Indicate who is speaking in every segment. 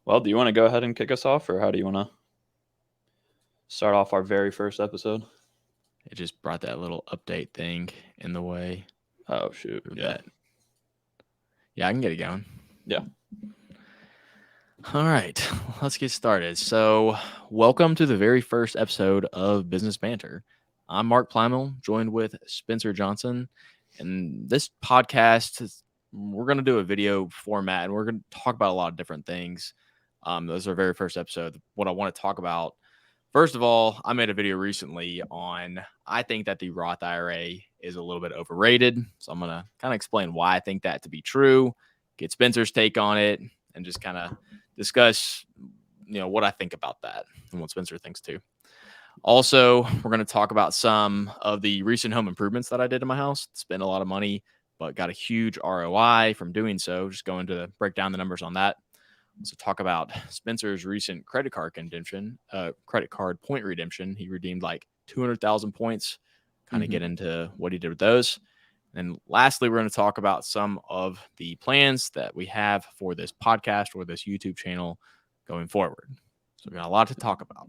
Speaker 1: Well, do you want to go ahead and kick us off, or how do you want to start off our very first episode?
Speaker 2: It just brought that little update thing in the way
Speaker 1: Oh, shoot.
Speaker 2: of
Speaker 1: Yeah.
Speaker 2: that. Yeah, I can get it going.
Speaker 1: Yeah.
Speaker 2: All right, let's get started. So, welcome to the very first episode of Business Banter. I'm Mark Plymel, joined with Spencer Johnson. And this podcast, we're going to do a video format and we're going to talk about a lot of different things. This is our very first episode. What I want to talk about, first of all, I made a video recently on I think that the Roth IRA is a little bit overrated. So, I'm going to kind of explain why I think that to be true, get Spencer's take on it, and just kind of discuss, what I think about that and what Spencer thinks too. Also, we're going to talk about some of the recent home improvements that I did in my house. Spent a lot of money, but got a huge ROI from doing so. Just going to break down the numbers on that. So talk about Spencer's recent credit card point redemption. He redeemed like 200,000 points. Kind of get into what he did with those. And lastly, we're going to talk about some of the plans that we have for this podcast or this YouTube channel going forward. So we got a lot to talk about.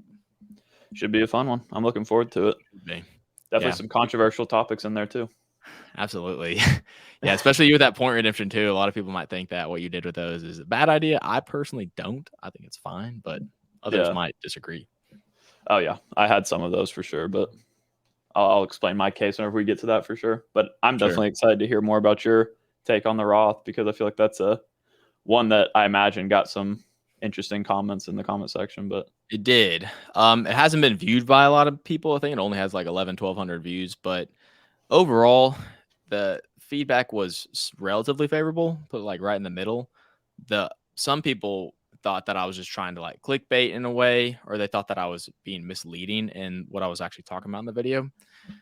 Speaker 1: Should be a fun one. I'm looking forward to it. Definitely some controversial topics in there too.
Speaker 2: Absolutely. Yeah, especially with that point redemption too. A lot of people might think that what you did with those is a bad idea. I personally don't. I think it's fine, but others might disagree.
Speaker 1: Oh, yeah. I had some of those for sure, but I'll explain my case whenever we get to that for sure. But I'm definitely excited to hear more about your take on the Roth, because I feel like that's one that I imagine got some interesting comments in the comment section. But
Speaker 2: it did. It hasn't been viewed by a lot of people. I think it only has like 1,100 views, but overall the feedback was relatively favorable, put like right in the middle. Some people thought that I was just trying to like clickbait in a way, or they thought that I was being misleading in what I was actually talking about in the video.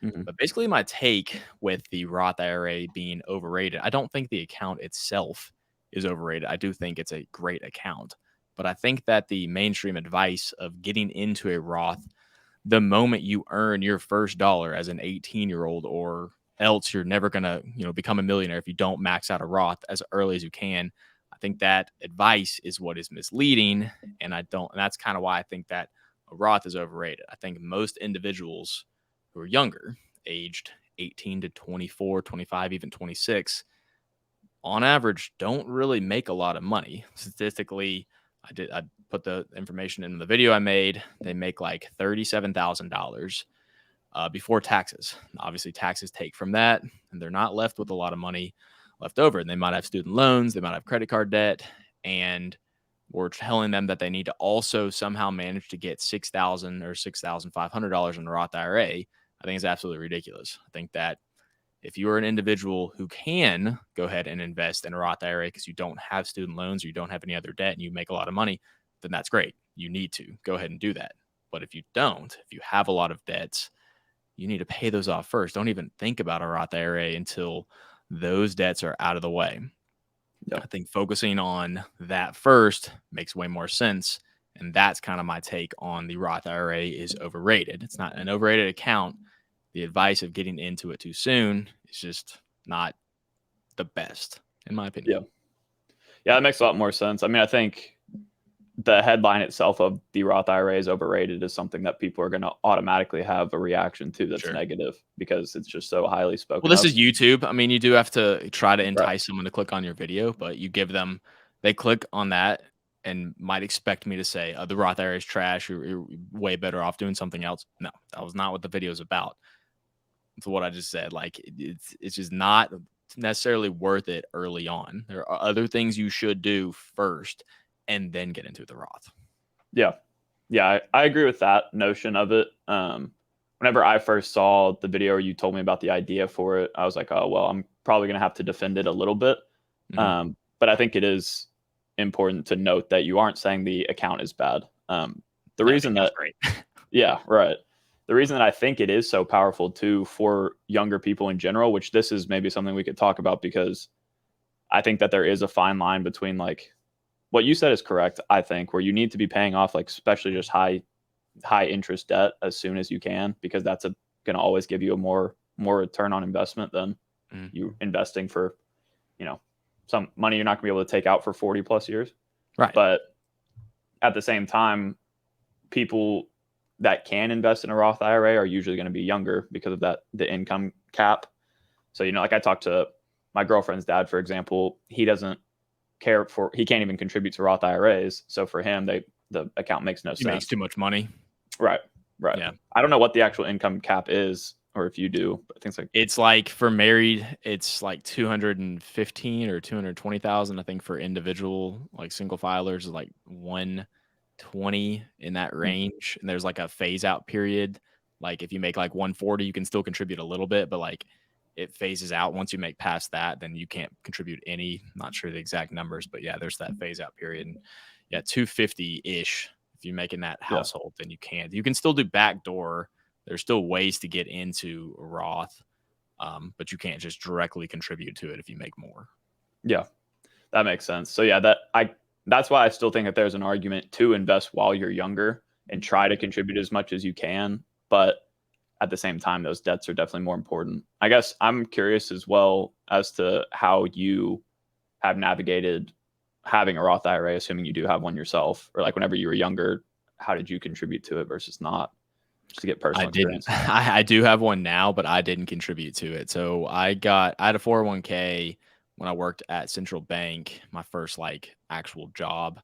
Speaker 2: But basically my take with the Roth IRA being overrated, I don't think the account itself is overrated. I do think it's a great account, but I think that the mainstream advice of getting into a Roth the moment you earn your first dollar as an 18-year-old, or else you're never going to, become a millionaire if you don't max out a Roth as early as you can. I think that advice is what is misleading. And that's kind of why I think that a Roth is overrated. I think most individuals who are younger, aged 18 to 24, 25, even 26, on average, don't really make a lot of money. Statistically, I put the information in the video I made. They make like $37,000 before taxes. Obviously, taxes take from that, and they're not left with a lot of money left over. And they might have student loans, they might have credit card debt, and we're telling them that they need to also somehow manage to get $6,000 or $6,500 in the Roth IRA. I think it's absolutely ridiculous. I think that if you are an individual who can go ahead and invest in a Roth IRA because you don't have student loans or you don't have any other debt and you make a lot of money, then that's great. You need to go ahead and do that. But if you don't, if you have a lot of debts, you need to pay those off first. Don't even think about a Roth IRA until those debts are out of the way. Yep. I think focusing on that first makes way more sense. And that's kind of my take on the Roth IRA is overrated. It's not an overrated account. The advice of getting into it too soon is just not the best, in my opinion.
Speaker 1: Yeah, that makes a lot more sense. I mean, I think the headline itself of the Roth IRA is overrated is something that people are going to automatically have a reaction to that's negative, because it's just so highly spoken.
Speaker 2: Well, this is YouTube. I mean, you do have to try to entice someone to click on your video, but you give them, they click on that and might expect me to say, the Roth IRA is trash. You're way better off doing something else. No, that was not what the video is about. To what I just said. Like, it's just not necessarily worth it early on. There are other things you should do first and then get into the Roth.
Speaker 1: Yeah, I agree with that notion of it. Whenever I first saw the video or you told me about the idea for it, I was like, oh, well, I'm probably going to have to defend it a little bit. But I think it is important to note that you aren't saying the account is bad. The reason that, yeah, right. The reason that I think it is so powerful too for younger people in general, which this is maybe something we could talk about, because I think that there is a fine line between, like, what you said is correct, I think, where you need to be paying off, like, especially just high interest debt as soon as you can, because that's going to always give you a more return on investment than you investing for, some money you're not going to be able to take out for 40 plus years.
Speaker 2: Right.
Speaker 1: But at the same time, people that can invest in a Roth IRA are usually going to be younger because of the income cap. So, like I talked to my girlfriend's dad, for example, he can't even contribute to Roth IRAs. So for him, the account makes no sense.
Speaker 2: He makes too much money.
Speaker 1: Right. Yeah. I don't know what the actual income cap is, or if you do, but things like
Speaker 2: it's like for married, it's like 215 or 220,000. I think for individual, like single filers, is like 120 in that range. And there's like a phase out period. Like if you make like 140, you can still contribute a little bit, but like it phases out. Once you make past that, then you can't contribute any. Not sure the exact numbers, but yeah, there's that phase out period. And yeah, 250-ish. If you make in that household, then you can't. You can still do backdoor. There's still ways to get into Roth, but you can't just directly contribute to it if you make more.
Speaker 1: Yeah, that makes sense. So yeah, that's why I still think that there's an argument to invest while you're younger and try to contribute as much as you can. But at the same time, those debts are definitely more important. I guess I'm curious as well as to how you have navigated having a Roth IRA, assuming you do have one yourself, or like whenever you were younger, how did you contribute to it versus not? Just to get personal experience.
Speaker 2: I do have one now, but I didn't contribute to it. So I had a 401k when I worked at Central Bank, my first like actual job.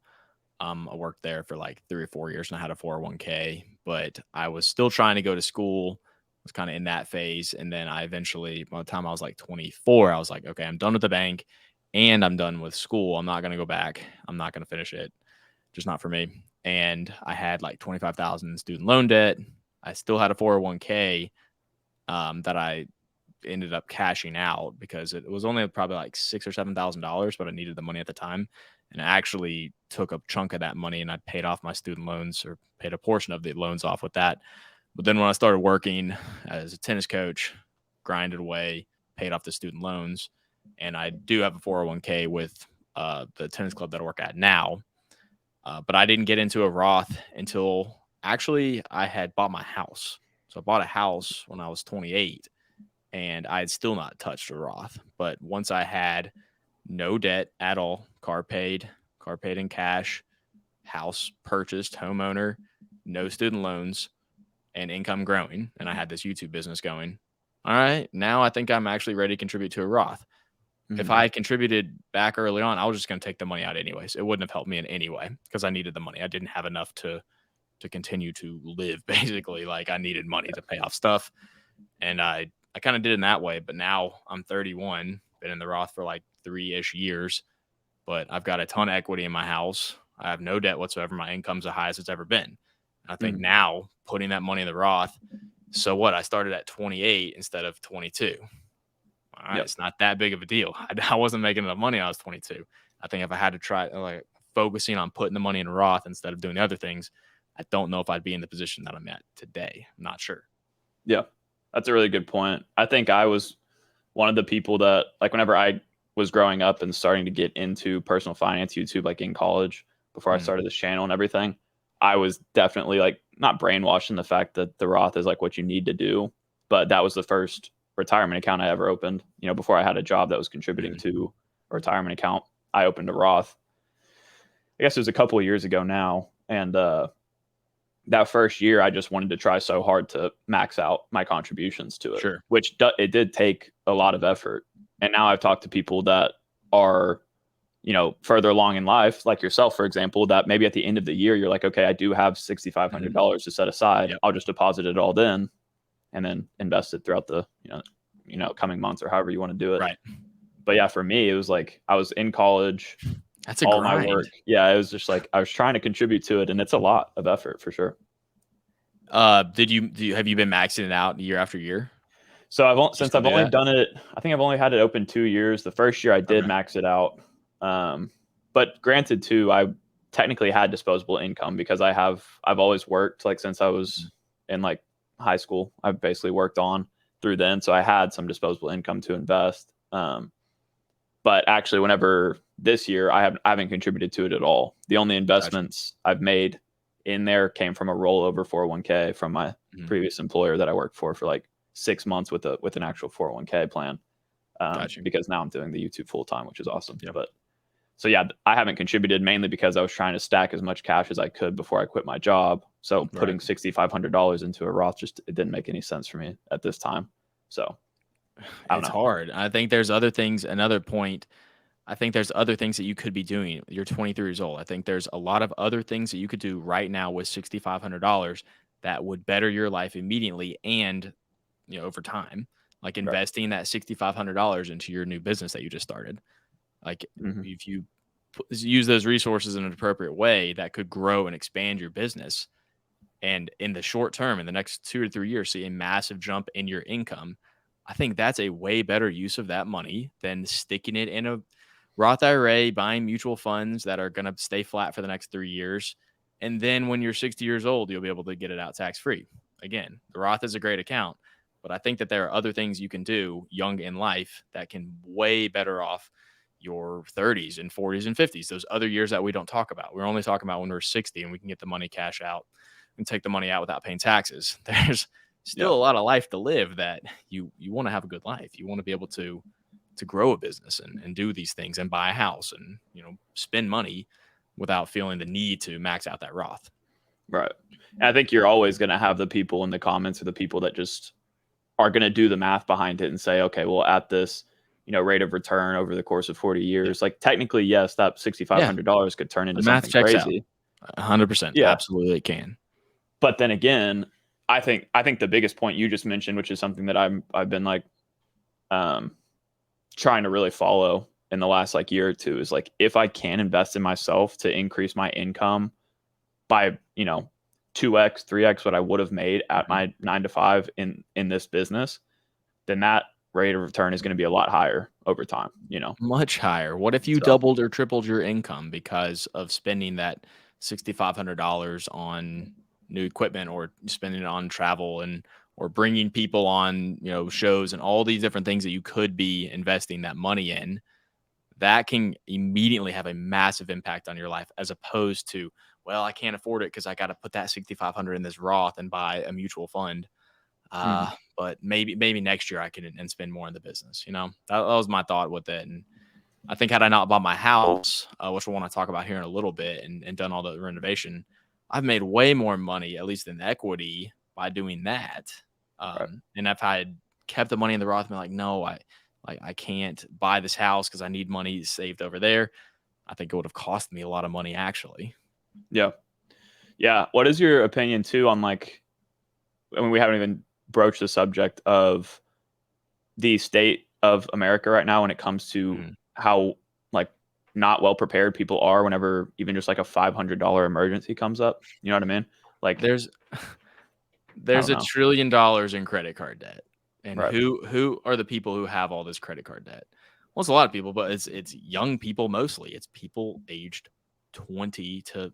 Speaker 2: I worked there for like 3 or 4 years and I had a 401k, but I was still trying to go to school. Was kind of in that phase. And then I eventually, by the time I was like 24, I was like, okay, I'm done with the bank and I'm done with school. I'm not going to go back. I'm not going to finish it. Just not for me. And I had like 25,000 student loan debt. I still had a 401k that I ended up cashing out because it was only probably like $6,000 or $7,000, but I needed the money at the time. And I actually took a chunk of that money and I paid off my student loans, or paid a portion of the loans off with that. But then when I started working as a tennis coach, grinded away, paid off the student loans, and I do have a 401k with the tennis club that I work at now. But I didn't get into a Roth until actually I had bought my house. So I bought a house when I was 28 and I had still not touched a Roth. But once I had no debt at all, car paid in cash, house purchased, homeowner, no student loans, and income growing, and I had this YouTube business going. All right, now I think I'm actually ready to contribute to a Roth. Mm-hmm. If I had contributed back early on, I was just going to take the money out anyways. It wouldn't have helped me in any way because I needed the money. I didn't have enough to continue to live, basically. Like I needed money to pay off stuff, and I kind of did it in that way. But now I'm 31, been in the Roth for like 3-ish years, but I've got a ton of equity in my house. I have no debt whatsoever. My income's the highest it's ever been. I think now putting that money in the Roth, so what? I started at 28 instead of 22. All right, It's not that big of a deal. I wasn't making enough money when I was 22. I think if I had to try like focusing on putting the money in a Roth instead of doing the other things, I don't know if I'd be in the position that I'm at today. I'm not sure.
Speaker 1: Yeah, that's a really good point. I think I was one of the people that, like, whenever I was growing up and starting to get into personal finance YouTube, like in college, before I started this channel and everything, I was definitely like not brainwashed in the fact that the Roth is like what you need to do, but that was the first retirement account I ever opened. Before I had a job that was contributing to a retirement account, I opened a Roth. I guess it was a couple of years ago now. And that first year, I just wanted to try so hard to max out my contributions to it, which it did take a lot of effort. And now I've talked to people that are further along in life, like yourself, for example, that maybe at the end of the year, you're like, okay, I do have $6,500 to set aside. I'll just deposit it all in and then invest it throughout the, coming months or however you want to do it.
Speaker 2: Right.
Speaker 1: But yeah, for me, it was like, I was in college.
Speaker 2: That's all grind.
Speaker 1: My work. Yeah. It was just like, I was trying to contribute to it, and it's a lot of effort for sure.
Speaker 2: Have you been maxing it out year after year?
Speaker 1: So I've only done it, I think I've only had it open 2 years. The first year I did max it out. But granted too, I technically had disposable income because I've always worked, like since I was in like high school. I've basically worked on through then. So I had some disposable income to invest. But actually whenever this year, I haven't contributed to it at all. The only investments I've made in there came from a rollover 401k from my previous employer that I worked for like 6 months with an actual 401k plan. Because now I'm doing the YouTube full time, which is awesome. But So yeah, I haven't contributed mainly because I was trying to stack as much cash as I could before I quit my job. So
Speaker 2: Right.
Speaker 1: putting $6,500 into a Roth it didn't make any sense for me at this time. So I don't
Speaker 2: It's
Speaker 1: know.
Speaker 2: hard. I think there's other things. Another point, I think there's other things that you could be doing. You're 23 years old. I think there's a lot of other things that you could do right now with $6,500 that would better your life immediately and, over time, like
Speaker 1: Right.
Speaker 2: investing that $6,500 into your new business that you just started. Like
Speaker 1: Mm-hmm.
Speaker 2: if you use those resources in an appropriate way, that could grow and expand your business. And in the short term, in the next 2 to 3 years, see a massive jump in your income. I think that's a way better use of that money than sticking it in a Roth IRA, buying mutual funds that are going to stay flat for the next 3 years. And then when you're 60 years old, you'll be able to get it out tax free. Again, the Roth is a great account, but I think that there are other things you can do young in life that can way better off your 30s and 40s and 50s, those other years that we don't talk about. We're only talking about when we're 60 and we can get the money cash out and take the money out without paying taxes. There's
Speaker 1: Yeah.
Speaker 2: still a lot of life to live that you want to have a good life. You want to be able to grow a business and do these things and buy a house and spend money without feeling the need to max out that Roth.
Speaker 1: Right. And I think you're always going to have the people in the comments or the people that just are going to do the math behind it and say, okay, well, at this, rate of return over the course of 40
Speaker 2: Yeah.
Speaker 1: years, like technically, yes, that $6,500 could turn into
Speaker 2: The math
Speaker 1: something
Speaker 2: checks out.
Speaker 1: crazy.
Speaker 2: 100%.
Speaker 1: Yeah.
Speaker 2: Absolutely it can.
Speaker 1: But then again, I think the biggest point you just mentioned, which is something that I've been like um trying to really follow in the last like year or two, is like if I can invest in myself to increase my income by 2x 3x what I would have made at my 9 to 5 in this business, then that rate of return is going to be a lot higher over time.
Speaker 2: Much higher. What if you
Speaker 1: So
Speaker 2: doubled or tripled your income because of spending that $6,500 on new equipment or spending it on travel and or bringing people on, shows and all these different things that you could be investing that money in, that can immediately have a massive impact on your life as opposed to, well, I can't afford it because I got to put that 6,500 in this Roth and buy a mutual fund.
Speaker 1: mhm,
Speaker 2: But maybe next year I can and spend more in the business. That was my thought with it. And I think had I not bought my house, which I want to talk about here in a little bit, and done all the renovation, I've made way more money, at least in equity, by doing that.
Speaker 1: right.
Speaker 2: And if I had kept the money in the Roth, and been like, no, I can't buy this house because I need money saved over there, I think it would have cost me a lot of money actually.
Speaker 1: Yeah. Yeah. What is your opinion too on like, I mean, we haven't even broached the subject of the state of America right now when it comes to
Speaker 2: Mhm.
Speaker 1: how like not well prepared people are whenever even just like a $500 emergency comes up. You know what I mean? Like,
Speaker 2: There's
Speaker 1: I
Speaker 2: There's
Speaker 1: don't
Speaker 2: a
Speaker 1: know.
Speaker 2: trillion dollars in credit card debt. And
Speaker 1: Right.
Speaker 2: who are the people who have all this credit card debt? Well, it's a lot of people, but it's young people mostly. It's people aged 20 to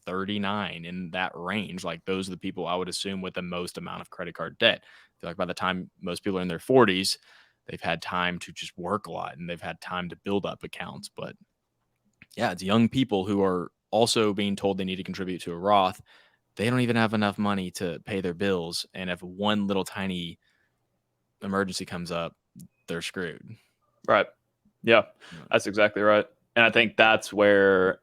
Speaker 2: 39 in that range. Like those are the people I would assume with the most amount of credit card debt. I feel like by the time most people are in their 40s, they've had time to just work a lot and they've had time to build up accounts. But yeah, it's young people who are also being told they need to contribute to a Roth. They don't even have enough money to pay their bills, and if one little tiny emergency comes up, they're screwed.
Speaker 1: Right. Yeah.
Speaker 2: Right.
Speaker 1: That's exactly right. And I think that's where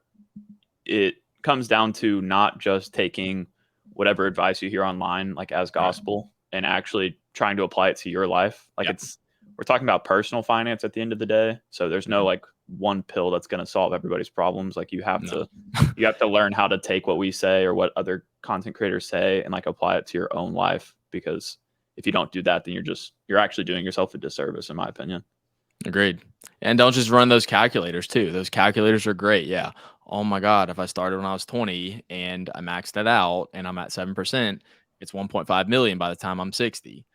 Speaker 1: it comes down to not just taking whatever advice you hear online like as
Speaker 2: Right.
Speaker 1: gospel and actually trying to apply it to your life. Like
Speaker 2: Yep.
Speaker 1: we're talking about personal finance at the end of the day. So there's no
Speaker 2: Mhm.
Speaker 1: like one pill that's going to solve everybody's problems. Like
Speaker 2: No.
Speaker 1: you have to learn how to take what we say or what other content creators say and like apply it to your own life, because if you don't do that, then you're actually doing yourself a disservice in my opinion.
Speaker 2: Agreed. And don't just run those calculators too. Those calculators are great. Yeah. Oh my God. If I started when I was 20 and I maxed it out and I'm at 7%, it's 1.5 million by the time I'm 60.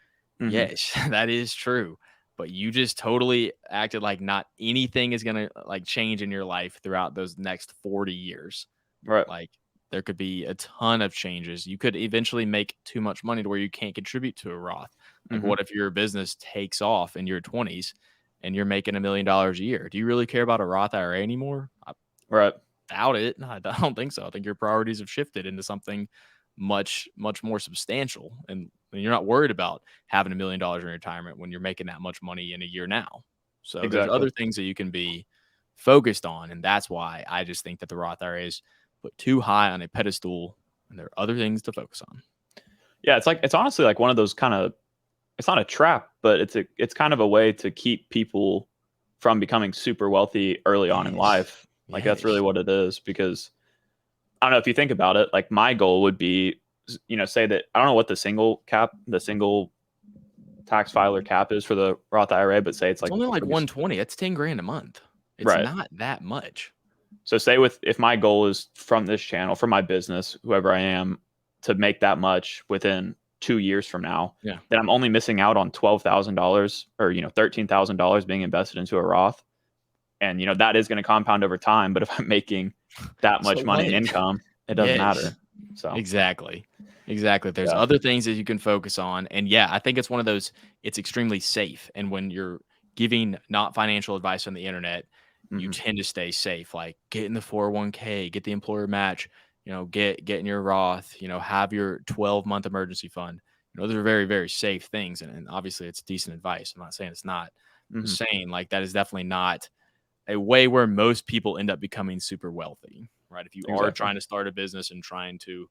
Speaker 1: Hmm.
Speaker 2: Yes, that is true. But you just totally acted like not anything is going to like change in your life throughout those next 40 years.
Speaker 1: Right.
Speaker 2: Like there could be a ton of changes. You could eventually make too much money to where you can't contribute to a Roth. Like
Speaker 1: Hmm.
Speaker 2: what if your business takes off in your 20s and you're making $1 million a year? Do you really care about a Roth IRA anymore? I
Speaker 1: Right.
Speaker 2: doubt it. No, I don't think so. I think your priorities have shifted into something much more substantial, and you're not worried about having $1 million in retirement when you're making that much money in a year now. So there's
Speaker 1: Exactly.
Speaker 2: other things that you can be focused on. And that's why I just think that the Roth IRA is put too high on a pedestal, and there are other things to focus on.
Speaker 1: Yeah, it's honestly like one of those kind of, it's not a trap, but it's kind of a way to keep people from becoming super wealthy early on in life. Like that's really what it is, because I don't know if you think about it, like my goal would be, say that, I don't know what the single tax filer cap is for the Roth IRA, but say it's like
Speaker 2: only like 120. That's 10 grand a month. It's
Speaker 1: right.
Speaker 2: not that much.
Speaker 1: So say if my goal is from this channel, from my business, whoever I am, to make that much within 2 years from now,
Speaker 2: Yeah.
Speaker 1: then I'm only missing out on $12,000 or $13,000 being invested into a Roth, and that is going to compound over time. But if I'm making that much money in income, it doesn't matter. So
Speaker 2: exactly. There's other things that you can focus on, and yeah, I think it's one of those. It's extremely safe, and when you're giving not financial advice on the internet, you tend to stay safe. Like get in the 401k, get the employer match, get in your Roth, have your 12-month emergency fund. Those are very, very safe things. And obviously it's decent advice. I'm not saying it's not. I'm just saying like that is definitely not a way where most people end up becoming super wealthy, right? If you are trying to start a business and trying to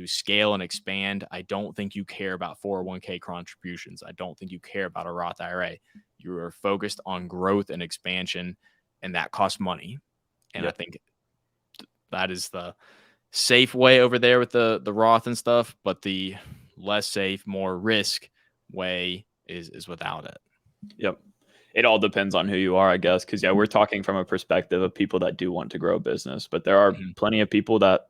Speaker 2: scale and expand, I don't think you care about 401k contributions. I don't think you care about a Roth IRA. You are focused on growth and expansion, and that costs money. And I think that is the safe way over there with the Roth and stuff, but the less safe, more risk way is without it.
Speaker 1: Yep. It all depends on who you are, I guess, because we're talking from a perspective of people that do want to grow a business, but there are plenty of people that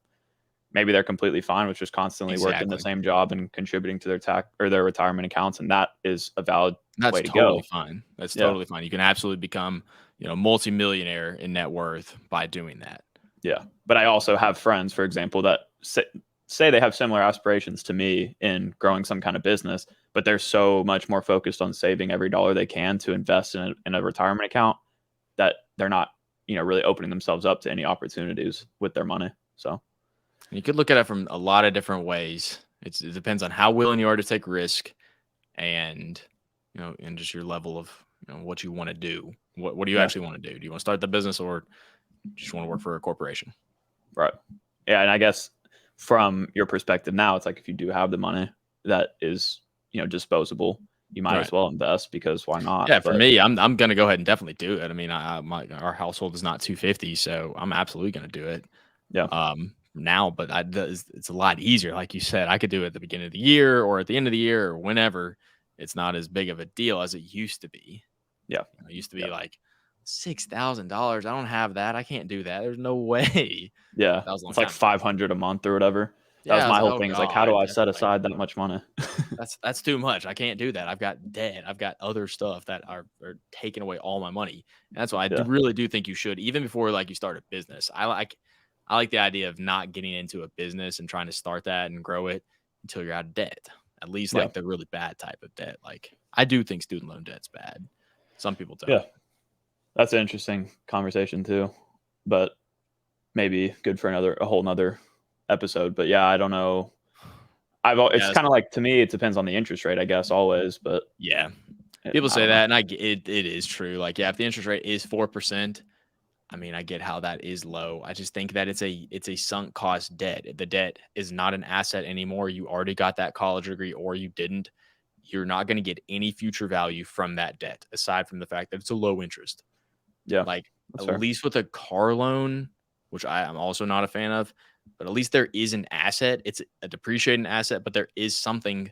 Speaker 1: maybe they're completely fine with just constantly working the same job and contributing to their tax or their retirement accounts, and that is a valid way to go.
Speaker 2: Fine. That's totally fine. You can absolutely become, multimillionaire in net worth by doing that.
Speaker 1: Yeah, but I also have friends, for example, that say they have similar aspirations to me in growing some kind of business, but they're so much more focused on saving every dollar they can to invest in a retirement account that they're not, really opening themselves up to any opportunities with their money. So
Speaker 2: you could look at it from a lot of different ways. It depends on how willing you are to take risk, and and just your level of what you want to do. What do you actually want to do? Do you want to start the business, or just want to work for a corporation?
Speaker 1: Right. Yeah, and I guess from your perspective now, it's like if you do have the money that is disposable, you might as well invest, because why not?
Speaker 2: Yeah, for me, I'm gonna go ahead and definitely do it. I mean, our household is not 250, so I'm absolutely gonna do it.
Speaker 1: Yeah.
Speaker 2: Now, but it's a lot easier, like you said. I could do it at the beginning of the year or at the end of the year or whenever. It's not as big of a deal as it used to be.
Speaker 1: Yeah,
Speaker 2: it used to be like $6,000. I don't have that. I can't do that. There's no way.
Speaker 1: Yeah, it's like $500 a month or whatever. That was my whole thing. Is like, how do I set aside that much money?
Speaker 2: That's too much. I can't do that. I've got debt. I've got other stuff that are taking away all my money. And that's why I really do think you should, even before like you start a business. I like the idea of not getting into a business and trying to start that and grow it until you're out of debt. At least like the really bad type of debt. Like I do think student loan debt's bad. Some people don't.
Speaker 1: Yeah, that's an interesting conversation too, but maybe good for a whole nother episode. But yeah, I don't know. It's kind of like, to me, it depends on the interest rate, I guess, always. But
Speaker 2: yeah, people say that, and it is true. Like, yeah, if the interest rate is 4%, I mean, I get how that is low. I just think that it's a sunk cost debt. The debt is not an asset anymore. You already got that college degree, or you didn't. You're not going to get any future value from that debt, aside from the fact that it's a low interest.
Speaker 1: Yeah,
Speaker 2: like at least with a car loan, which I'm also not a fan of, but at least there is an asset. It's a depreciating asset, but there is something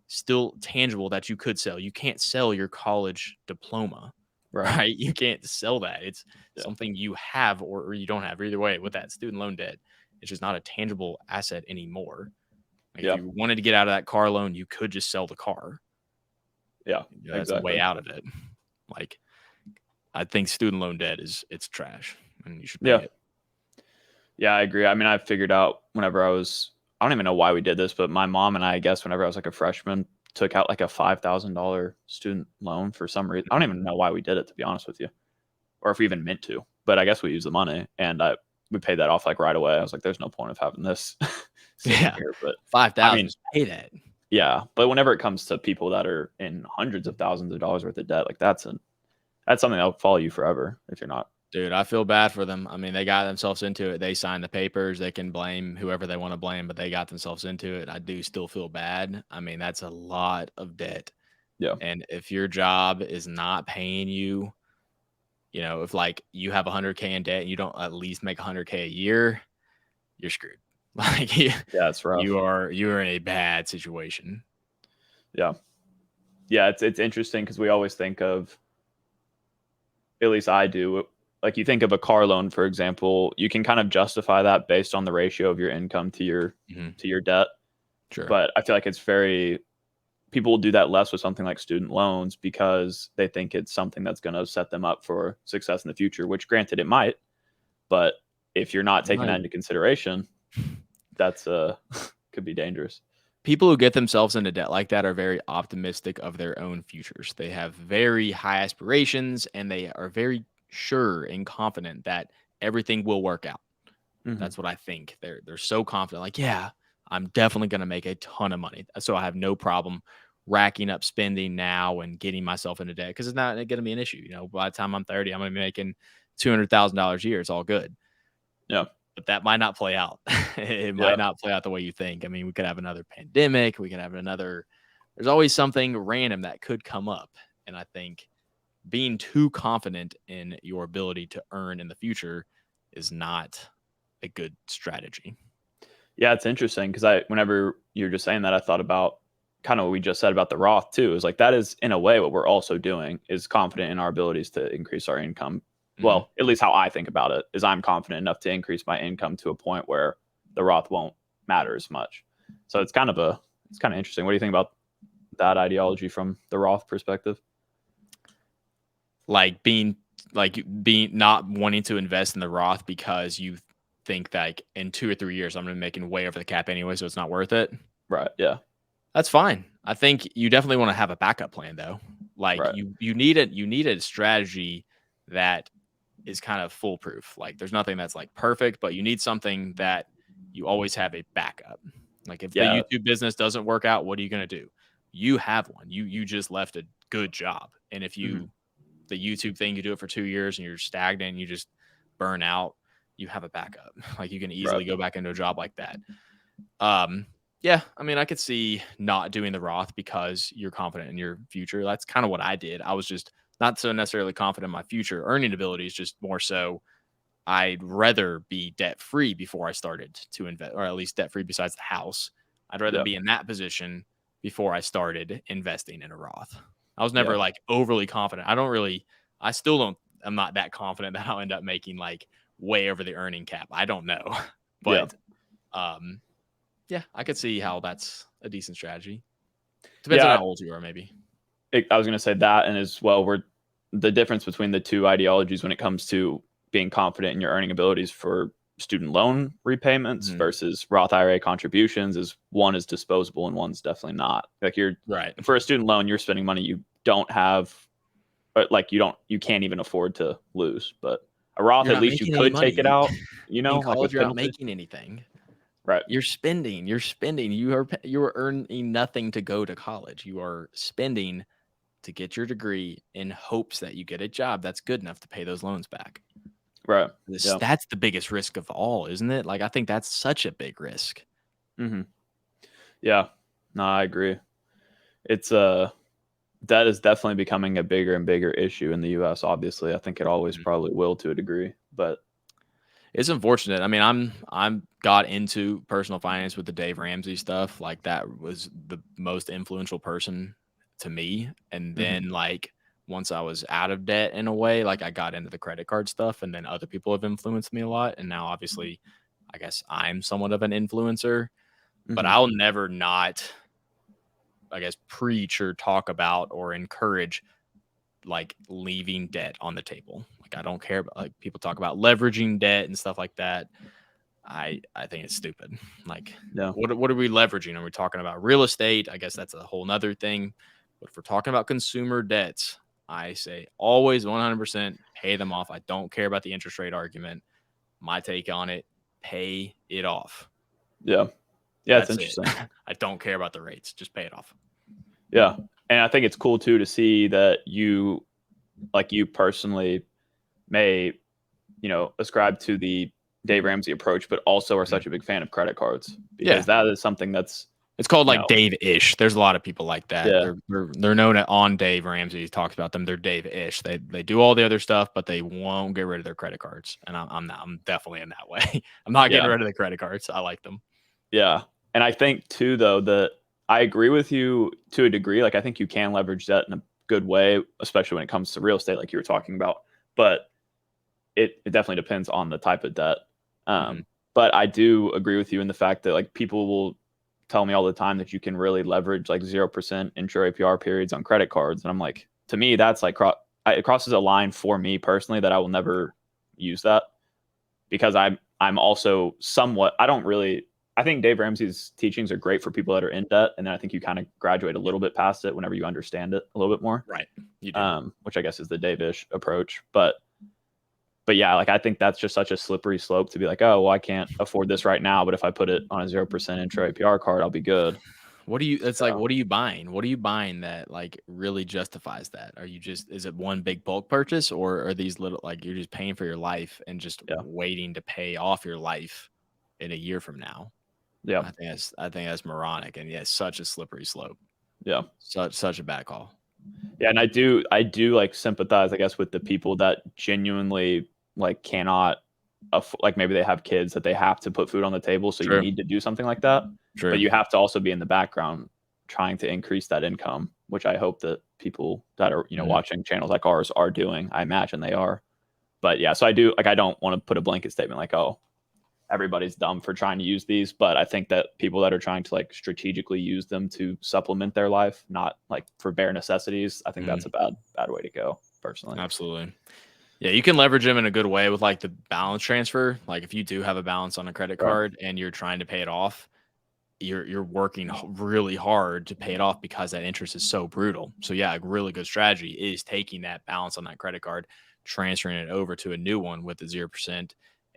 Speaker 2: still tangible that you could sell. You can't sell your college diploma, right? You can't sell that. It's something you have or you don't have. Either way, with that student loan debt, it's just not a tangible asset anymore. Like if you wanted to get out of that car loan, you could just sell the car.
Speaker 1: Yeah,
Speaker 2: that's a way out of it. Like, I think student loan debt it's trash, and you should pay it.
Speaker 1: Yeah, I agree. I mean, I figured out whenever I don't even know why we did this, but my mom and I guess whenever I was like a freshman, took out like a $5,000 student loan for some reason. I don't even know why we did it, to be honest with you, or if we even meant to, but I guess we used the money, and we paid that off like right away. I was like, there's no point of having this here, but
Speaker 2: 5,000, pay that.
Speaker 1: Yeah, but whenever it comes to people that are in hundreds of thousands of dollars worth of debt, like that's something that'll follow you forever if you're not
Speaker 2: Dude, I feel bad for them. I mean, they got themselves into it. They signed the papers. They can blame whoever they want to blame, but they got themselves into it. I do still feel bad. I mean, that's a lot of debt.
Speaker 1: Yeah.
Speaker 2: And if your job is not paying you, if like you have 100K in debt and you don't at least make 100K a year, you're screwed. Like
Speaker 1: Yeah, it's rough.
Speaker 2: you're in a bad situation.
Speaker 1: Yeah. Yeah, it's interesting because we always think of, at least I do, like you think of a car loan, for example, you can kind of justify that based on the ratio of your income to
Speaker 2: Mhm.
Speaker 1: your debt.
Speaker 2: Sure.
Speaker 1: But I feel like people will do that less with something like student loans because they think it's something that's going to set them up for success in the future, which granted it might, but if you're not taking that
Speaker 2: Right.
Speaker 1: into consideration, that's could be dangerous.
Speaker 2: People who get themselves into debt like that are very optimistic of their own futures. They have very high aspirations and they are very sure and confident that everything will work out.
Speaker 1: Hmm.
Speaker 2: That's what I think. They're so confident, like, yeah, I'm definitely gonna make a ton of money. So I have no problem racking up spending now and getting myself into debt because it's not gonna be an issue. By the time I'm 30, I'm gonna be making $200,000 a year. It's all good.
Speaker 1: Yeah.
Speaker 2: But that might not play out. It might
Speaker 1: Yeah.
Speaker 2: not play out the way you think. I mean, we could have another pandemic. We could have another. There's always something random that could come up, and I think being too confident in your ability to earn in the future is not a good strategy.
Speaker 1: Yeah, it's interesting because whenever you were just saying that, I thought about kind of what we just said about the Roth too. Is like that is in a way what we're also doing is confident in our abilities to increase our income.
Speaker 2: Mhm.
Speaker 1: Well, at least how I think about it is I'm confident enough to increase my income to a point where the Roth won't matter as much. So it's kind of interesting. What do you think about that ideology from the Roth perspective?
Speaker 2: Like being not wanting to invest in the Roth because you think that like in 2 or 3 years I'm gonna be making way over the cap anyway, so it's not worth it.
Speaker 1: Right. Yeah.
Speaker 2: That's fine. I think you definitely want to have a backup plan though. Like
Speaker 1: Right.
Speaker 2: you need a strategy that is kind of foolproof. Like there's nothing that's like perfect, but you need something that you always have a backup. Like if the
Speaker 1: Yeah.
Speaker 2: YouTube business doesn't work out, what are you going to do? You have one. You just left a good job. And if
Speaker 1: Hmm.
Speaker 2: the YouTube thing, you do it for 2 years and you're stagnant, you just burn out, you have a backup. Like you can
Speaker 1: Right.
Speaker 2: easily go back into a job like that. Um, yeah, I mean, I could see not doing the Roth because you're confident in your future. That's kind of what I did. I was just not so necessarily confident in my future earning abilities, just more so I'd rather be debt free before I started to invest, or at least debt free besides the house. I'd rather
Speaker 1: Yeah.
Speaker 2: be in that position before I started investing in a Roth. I was
Speaker 1: Yeah.
Speaker 2: never like overly confident. I still don't, I'm not that confident that I'll end up making like way over the earning cap. I don't know.
Speaker 1: Yeah.
Speaker 2: But um, yeah, I could see how that's a decent strategy. Depends on
Speaker 1: Yeah.
Speaker 2: how old you are, maybe.
Speaker 1: I was going to say that, and as well, we're the difference between the two ideologies when it comes to being confident in your earning abilities for student loan repayments
Speaker 2: Mhm.
Speaker 1: versus Roth IRA contributions is one is disposable and one's definitely not. Like you're
Speaker 2: Right.
Speaker 1: for a student loan, you're spending money you don't have, but like you can't even afford to lose. But a Roth,
Speaker 2: You're
Speaker 1: at
Speaker 2: not
Speaker 1: least you
Speaker 2: making any
Speaker 1: could take it
Speaker 2: money.
Speaker 1: out,
Speaker 2: In
Speaker 1: like
Speaker 2: college,
Speaker 1: with
Speaker 2: you're not
Speaker 1: penalty.
Speaker 2: making anything.
Speaker 1: Right.
Speaker 2: You're spending. You're spending. You are earning nothing to go to college. You are spending to get your degree in hopes that you get a job that's good enough to pay those loans back.
Speaker 1: Right.
Speaker 2: This
Speaker 1: Yeah.
Speaker 2: That's the biggest risk of all, isn't it? Like I think that's such a big risk.
Speaker 1: Hmm. Yeah. No, I agree. It's that is definitely becoming a bigger and bigger issue in the US, obviously. I think it always
Speaker 2: Mhm.
Speaker 1: probably will to a degree, but
Speaker 2: It's unfortunate. I mean, I'm got into personal finance with the Dave Ramsey stuff. Like that was the most influential person to me. And
Speaker 1: mhm,
Speaker 2: then like once I was out of debt in a way, like I got into the credit card stuff and then other people have influenced me a lot. And now obviously I guess I'm somewhat of an influencer, but
Speaker 1: mhm,
Speaker 2: I'll never not, I guess, preach or talk about or encourage like leaving debt on the table. Like I don't care about like people talk about leveraging debt and stuff like that. I think it's stupid. Like,
Speaker 1: yeah,
Speaker 2: what are we leveraging? Are we talking about real estate? I guess that's a whole nother thing. But if we're talking about consumer debts, I say always 100% pay them off. I don't care about the interest rate argument. My take on it, pay it off.
Speaker 1: yeah. Yeah, it's
Speaker 2: That's it.
Speaker 1: interesting.
Speaker 2: I don't care about the rates. Just pay it off.
Speaker 1: Yeah, and I think it's cool too to see that you personally may ascribe to the Dave Ramsey approach, but also are such a big fan of credit cards, because that is something that's,
Speaker 2: it's called like Dave-ish. There's a lot of people like that.
Speaker 1: Yeah.
Speaker 2: They're known on Dave Ramsey. He talks about them. They're Dave-ish. They do all the other stuff, but they won't get rid of their credit cards. And I'm definitely in that way. I'm not getting rid of the credit cards. I like them.
Speaker 1: Yeah. And I think too, though, that I agree with you to a degree. Like, I think you can leverage debt in a good way, especially when it comes to real estate, like you were talking about. But it definitely depends on the type of debt. But I do agree with you in the fact that, like, people will tell me all the time that you can really leverage like 0% intro APR periods on credit cards. And I'm like, to me, that's like, it crosses a line for me personally that I will never use that, because I'm also somewhat, I think Dave Ramsey's teachings are great for people that are in debt. And then I think you kind of graduate a little bit past it whenever you understand it a little bit more.
Speaker 2: Right. You do.
Speaker 1: Which I guess is the Dave-ish approach. But yeah, like, I think that's just such a slippery slope to be like, oh, well, I can't afford this right now, but if I put it on a 0% intro APR card, I'll be good.
Speaker 2: What are you buying? What are you buying that like really justifies that? Is it one big bulk purchase, or are these little, like, you're just paying for your life and just waiting to pay off your life in a year from now?
Speaker 1: Yeah.
Speaker 2: I think that's moronic, and such a slippery slope.
Speaker 1: Yeah.
Speaker 2: Such a bad call.
Speaker 1: Yeah. And I do like sympathize, I guess, with the people that genuinely like cannot, like, maybe they have kids that they have to put food on the table. So you need to do something like that. But you have to also be in the background trying to increase that income, which I hope that people that are, watching channels like ours are doing. I imagine they are. But yeah, so I don't want to put a blanket statement like, oh, everybody's dumb for trying to use these. But I think that people that are trying to like strategically use them to supplement their life, not like for bare necessities, I think that's a bad way to go, personally.
Speaker 2: Absolutely. Yeah, you can leverage them in a good way with like the balance transfer. Like, if you do have a balance on a credit card and you're trying to pay it off, you're working really hard to pay it off because that interest is so brutal. So yeah, a really good strategy is taking that balance on that credit card, transferring it over to a new one with the 0%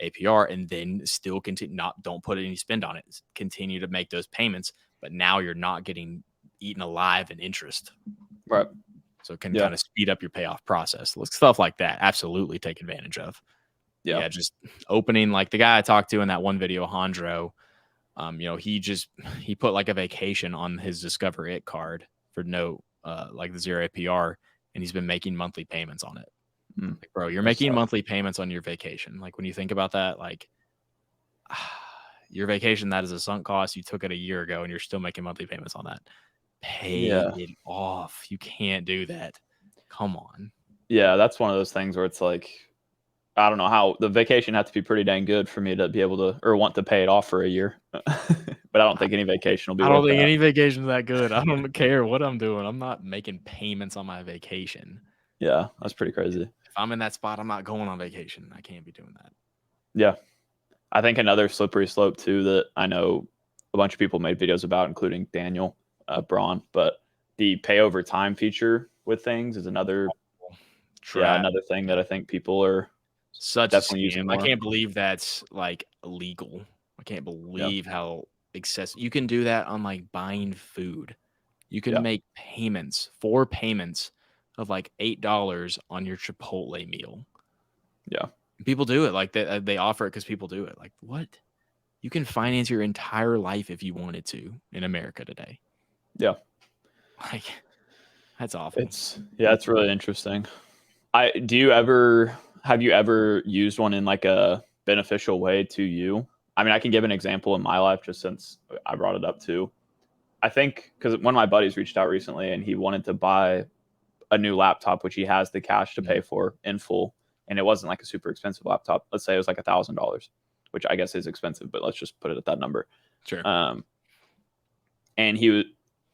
Speaker 2: APR, and then still continue, don't put any spend on it. Continue to make those payments, but now you're not getting eaten alive in interest.
Speaker 1: Right.
Speaker 2: So it can kind of speed up your payoff process. Stuff like that, absolutely take advantage of. Yeah, just opening, like the guy I talked to in that one video, Hondro, he put like a vacation on his Discover It card for like the 0 APR, and he's been making monthly payments on it. Like, bro, you're making monthly payments on your vacation. Like, when you think about that, like, your vacation, that is a sunk cost. You took it a year ago and you're still making monthly payments on that. Pay it off. You can't do that. Come on.
Speaker 1: Yeah, that's one of those things where it's like, I don't know how the vacation had to be pretty dang good for me to be able to, or want to pay it off for a year. But I don't think any vacation will be.
Speaker 2: I don't think any vacation is that good. I don't care what I'm doing. I'm not making payments on my vacation.
Speaker 1: Yeah, that's pretty crazy.
Speaker 2: If I'm in that spot, I'm not going on vacation. I can't be doing that.
Speaker 1: Yeah. I think another slippery slope too that I know a bunch of people made videos about, including Daniel Braun, but the pay over time feature with things is another thing that I think people are definitely using more.
Speaker 2: I can't believe that's like illegal. I can't believe how excessive. You can do that on like buying food. You can make four payments of like $8 on your Chipotle meal.
Speaker 1: Yeah.
Speaker 2: People do it. Like, they offer it because people do it. Like, what? You can finance your entire life if you wanted to in America today.
Speaker 1: Yeah.
Speaker 2: Like, that's awful.
Speaker 1: It's really interesting. Have you ever used one in like a beneficial way to you? I mean, I can give an example in my life just since I brought it up too. I think because one of my buddies reached out recently and he wanted to buy a new laptop, which he has the cash to pay for in full. And it wasn't like a super expensive laptop. Let's say it was like $1,000, which I guess is expensive, but let's just put it at that number.
Speaker 2: Sure.
Speaker 1: And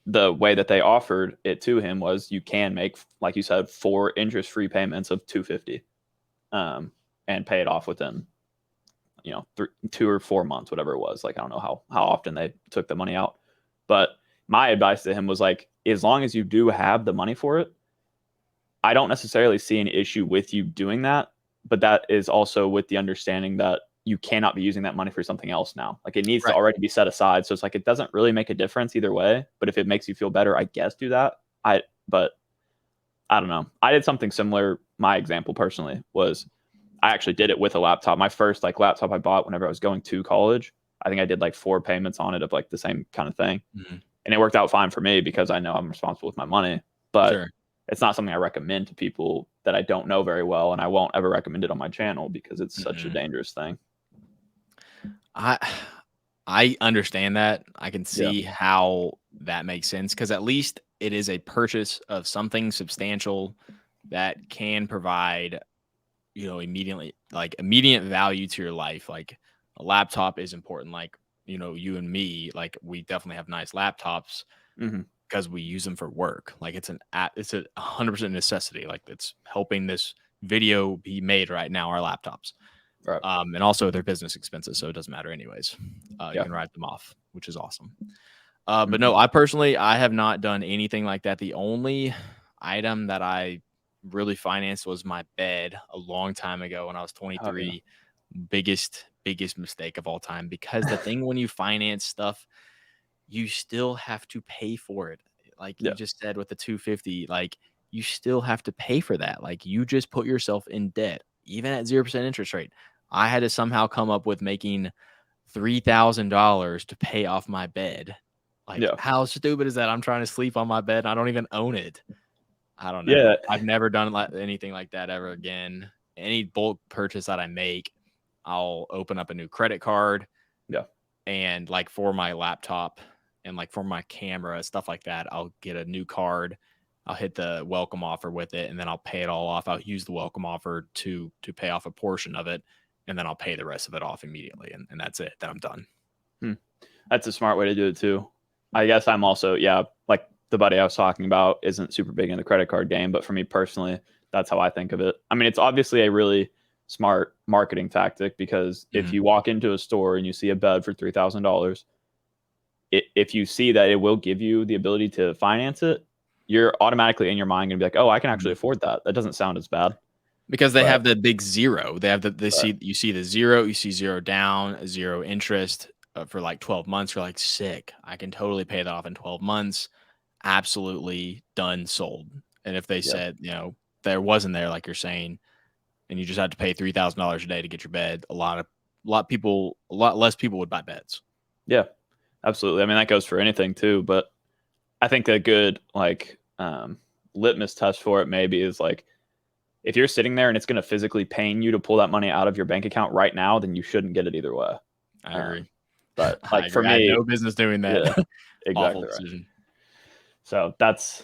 Speaker 1: the way that they offered it to him was you can make, like you said, 4 interest-free payments of $250, and pay it off within, 2 or 4 months, whatever it was. Like, I don't know how often they took the money out, but my advice to him was like, as long as you do have the money for it, I don't necessarily see an issue with you doing that, but that is also with the understanding that you cannot be using that money for something else now. Like, it needs to already be set aside. So it's like, it doesn't really make a difference either way, but if it makes you feel better, I guess do that. But I don't know. I did something similar. My example personally was I actually did it with a laptop. My first like laptop I bought whenever I was going to college, I think I did like 4 payments on it of like the same kind of thing. And it worked out fine for me because I know I'm responsible with my money, but
Speaker 2: Sure.
Speaker 1: it's not something I recommend to people that I don't know very well. And I won't ever recommend it on my channel because it's such a dangerous thing.
Speaker 2: I I understand that. I can
Speaker 1: Yeah.
Speaker 2: see how that makes sense because at least it is a purchase of something substantial that can provide, immediately like immediate value to your life. Like a laptop is important. Like, you and me, like we definitely have nice laptops
Speaker 1: Mm-hmm.
Speaker 2: because we use them for work. Like it's a 100% necessity. Like it's helping this video be made right now, our laptops.
Speaker 1: Right.
Speaker 2: And also they're business expenses, so it doesn't matter anyways. You
Speaker 1: Yeah.
Speaker 2: can write them off, which is awesome. But
Speaker 1: Mm-hmm.
Speaker 2: no, I have not done anything like that. The only item that I really financed was my bed a long time ago when I was
Speaker 1: Oh, yeah.
Speaker 2: 23. Biggest mistake of all time because the thing when you finance stuff, you still have to pay for it. Like you
Speaker 1: Yeah.
Speaker 2: just said with the 250, like you still have to pay for that. Like you just put yourself in debt, even at 0% interest rate. I had to somehow come up with making $3,000 to pay off my bed. Like,
Speaker 1: Yeah.
Speaker 2: how stupid is that? I'm trying to sleep on my bed and I don't even own it. I don't
Speaker 1: Yeah.
Speaker 2: know. I've never done anything like that ever again. Any bulk purchase that I make, I'll open up a new credit card
Speaker 1: Yeah.
Speaker 2: and like for my laptop and like for my camera, stuff like that, I'll get a new card. I'll hit the welcome offer with it and then I'll pay it all off. I'll use the welcome offer to pay off a portion of it and then I'll pay the rest of it off immediately. And that's it. Then I'm done.
Speaker 1: That's a smart way to do it too. I guess I'm also, yeah, like the buddy I was talking about isn't super big in the credit card game, but for me personally, that's how I think of it. I mean, it's obviously a really smart marketing tactic because if you walk into a store and you see a bed for $3,000, if you see that it will give you the ability to finance it, you're automatically in your mind going to be like, oh, I can actually afford that. That doesn't sound as bad.
Speaker 2: Because they
Speaker 1: But
Speaker 2: have the big zero. They have
Speaker 1: right.
Speaker 2: you see the zero, you see zero down, zero interest for like 12 months. You're like, sick. I can totally pay that off in 12 months. Absolutely done, sold. And if they
Speaker 1: Yeah.
Speaker 2: said, there wasn't there, like you're saying, and you just had to pay $3,000 a day to get your bed, a lot less people would buy beds.
Speaker 1: Yeah, absolutely. I mean, that goes for anything too, but I think a good like litmus test for it maybe is like if you're sitting there and it's going to physically pain you to pull that money out of your bank account right now, then you shouldn't get it either way.
Speaker 2: I agree.
Speaker 1: But
Speaker 2: I
Speaker 1: like for
Speaker 2: agree. I had
Speaker 1: me,
Speaker 2: no business doing that.
Speaker 1: yeah,
Speaker 2: Awful
Speaker 1: exactly right.
Speaker 2: decision.
Speaker 1: So that's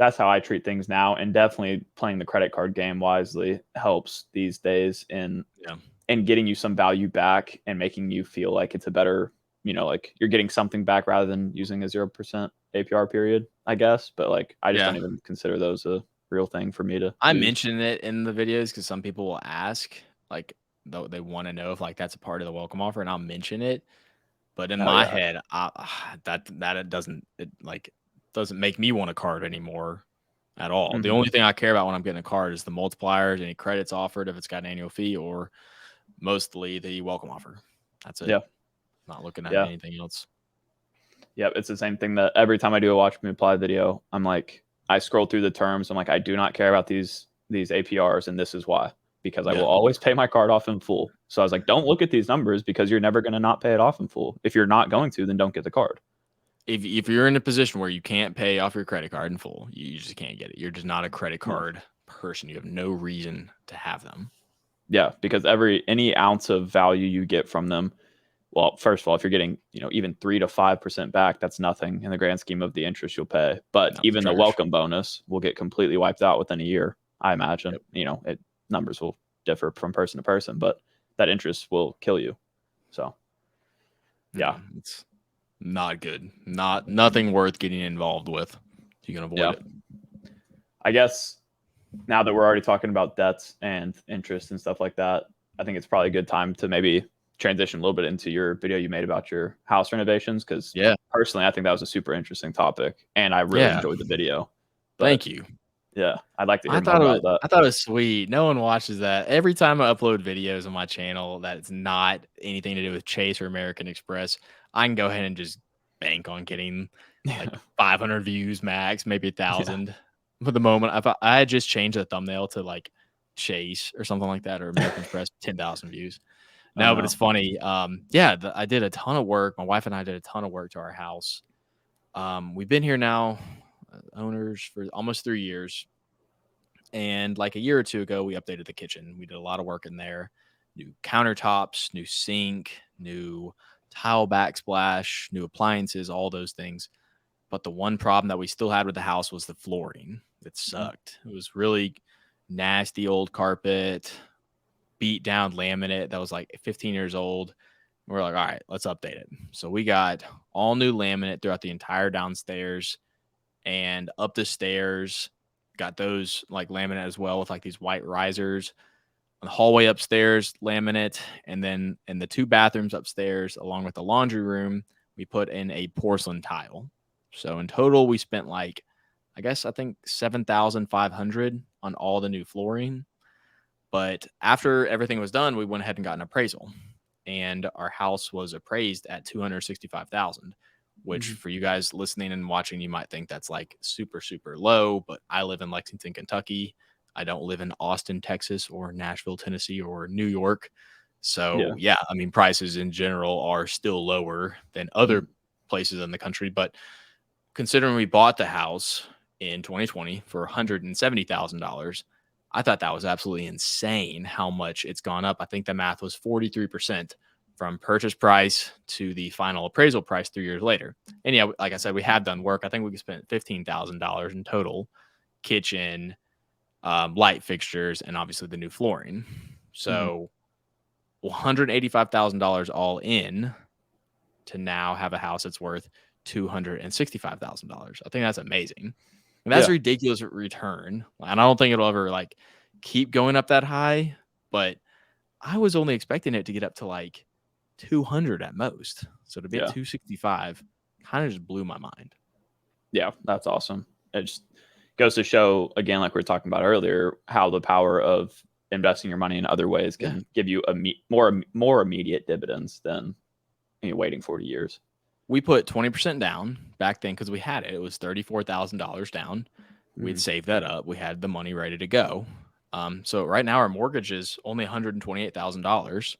Speaker 1: how I treat things now, and definitely playing the credit card game wisely helps these days in getting you some value back and making you feel like it's a better, like you're getting something back rather than using a 0% APR period, I guess. But like I just
Speaker 2: Yeah.
Speaker 1: don't even consider those a real thing for me to
Speaker 2: I
Speaker 1: use.
Speaker 2: mention it in the videos because some people will ask, like, they want to know if like that's a part of the welcome offer, and I'll mention it. But in
Speaker 1: Oh
Speaker 2: my
Speaker 1: yeah.
Speaker 2: head, that it doesn't make me want a card anymore at all. The
Speaker 1: Hmm.
Speaker 2: only thing I care about when I'm getting a card is the multipliers, any credits offered, if it's got an annual fee, or mostly the welcome offer. That's it.
Speaker 1: Yeah.
Speaker 2: Not looking at
Speaker 1: Yeah.
Speaker 2: anything else.
Speaker 1: Yeah. It's the same thing that every time I do a watch me apply video, I'm like, I scroll through the terms. I'm like, I do not care about these APRs, and this is why. Because I will
Speaker 2: Yeah.
Speaker 1: always pay my card off in full. So I was like, don't look at these numbers because you're never going to not pay it off in full. If you're not going to, then don't get the card.
Speaker 2: If you're in a position where you can't pay off your credit card in full, you just can't get it. You're just not a credit
Speaker 1: Yeah.
Speaker 2: card person. You have no reason to have them.
Speaker 1: Yeah, because any ounce of value you get from them, well, first of all, if you're getting, even 3 to 5% back, that's nothing in the grand scheme of the interest you'll pay. But
Speaker 2: No, it's
Speaker 1: even the
Speaker 2: trash.
Speaker 1: welcome bonus will get completely wiped out within a year, I imagine.
Speaker 2: Yep.
Speaker 1: Numbers will differ from person to person, but that interest will kill you. So, yeah.
Speaker 2: It's not good. Nothing worth getting involved with. You can avoid
Speaker 1: Yeah.
Speaker 2: it.
Speaker 1: I guess now that we're already talking about debts and interest and stuff like that, I think it's probably a good time to maybe transition a little bit into your video you made about your house renovations. Because
Speaker 2: Yeah.
Speaker 1: personally, I think that was a super interesting topic, and I really
Speaker 2: Yeah.
Speaker 1: enjoyed the video. But
Speaker 2: Thank you.
Speaker 1: yeah, I'd like to hear
Speaker 2: I
Speaker 1: more
Speaker 2: thought it
Speaker 1: about
Speaker 2: was
Speaker 1: that.
Speaker 2: I thought it was sweet. No one watches that. Every time I upload videos on my channel that's not anything to do with Chase or American Express, I can go ahead and just bank on getting like 500 views max, maybe
Speaker 1: Yeah.
Speaker 2: 1,000. For the moment, I had just changed the thumbnail to like Chase or something like that, or American Express, 10,000 views. No, but
Speaker 1: Uh,
Speaker 2: it's funny. Yeah, I did a ton of work. My wife and I did a ton of work to our house. We've been here now, owners for almost 3 years. And like a year or two ago, we updated the kitchen. We did a lot of work in there. New countertops, new sink, new tile backsplash, new appliances, all those things. But the one problem that we still had with the house was the flooring. It sucked. It was really nasty old carpet, beat down laminate that was like 15 years old. We're like, all right, let's update it. So we got all new laminate throughout the entire downstairs and up the stairs. Got those like laminate as well with like these white risers. The hallway upstairs, laminate, and then in the 2 bathrooms upstairs, along with the laundry room, we put in a porcelain tile. So in total, we spent like, I think 7,500 on all the new flooring. But after everything was done, we went ahead and got an appraisal, and our house was appraised at 265,000. Which for you guys listening and watching, you might think that's like super, super low. But I live in Lexington, Kentucky. I don't live in Austin, Texas, or Nashville, Tennessee, or New York. So,
Speaker 1: yeah.
Speaker 2: yeah, I mean, prices in general are still lower than other places in the country. But considering we bought the house in 2020 for $170,000, I thought that was absolutely insane how much it's gone up. I think the math was 43% from purchase price to the final appraisal price 3 years later. And yeah, like I said, we have done work. I think we spent $15,000 in total, kitchen, light fixtures, and obviously the new flooring. So $185,000 all in to now have a house that's worth $265,000. I think that's amazing. And that's a
Speaker 1: Yeah.
Speaker 2: ridiculous return. And I don't think it'll ever like keep going up that high, but I was only expecting it to get up to like 200 at most. So to be at
Speaker 1: Yeah.
Speaker 2: 265 kind of just blew my mind.
Speaker 1: Yeah. That's awesome. It just goes to show, again, like we were talking about earlier, how the power of investing your money in other ways can give you more immediate dividends than waiting 40 years.
Speaker 2: We put 20% down back then because we had it. It was $34,000 down. We'd saved that up. We had the money ready to go. So right now our mortgage is only $128,000,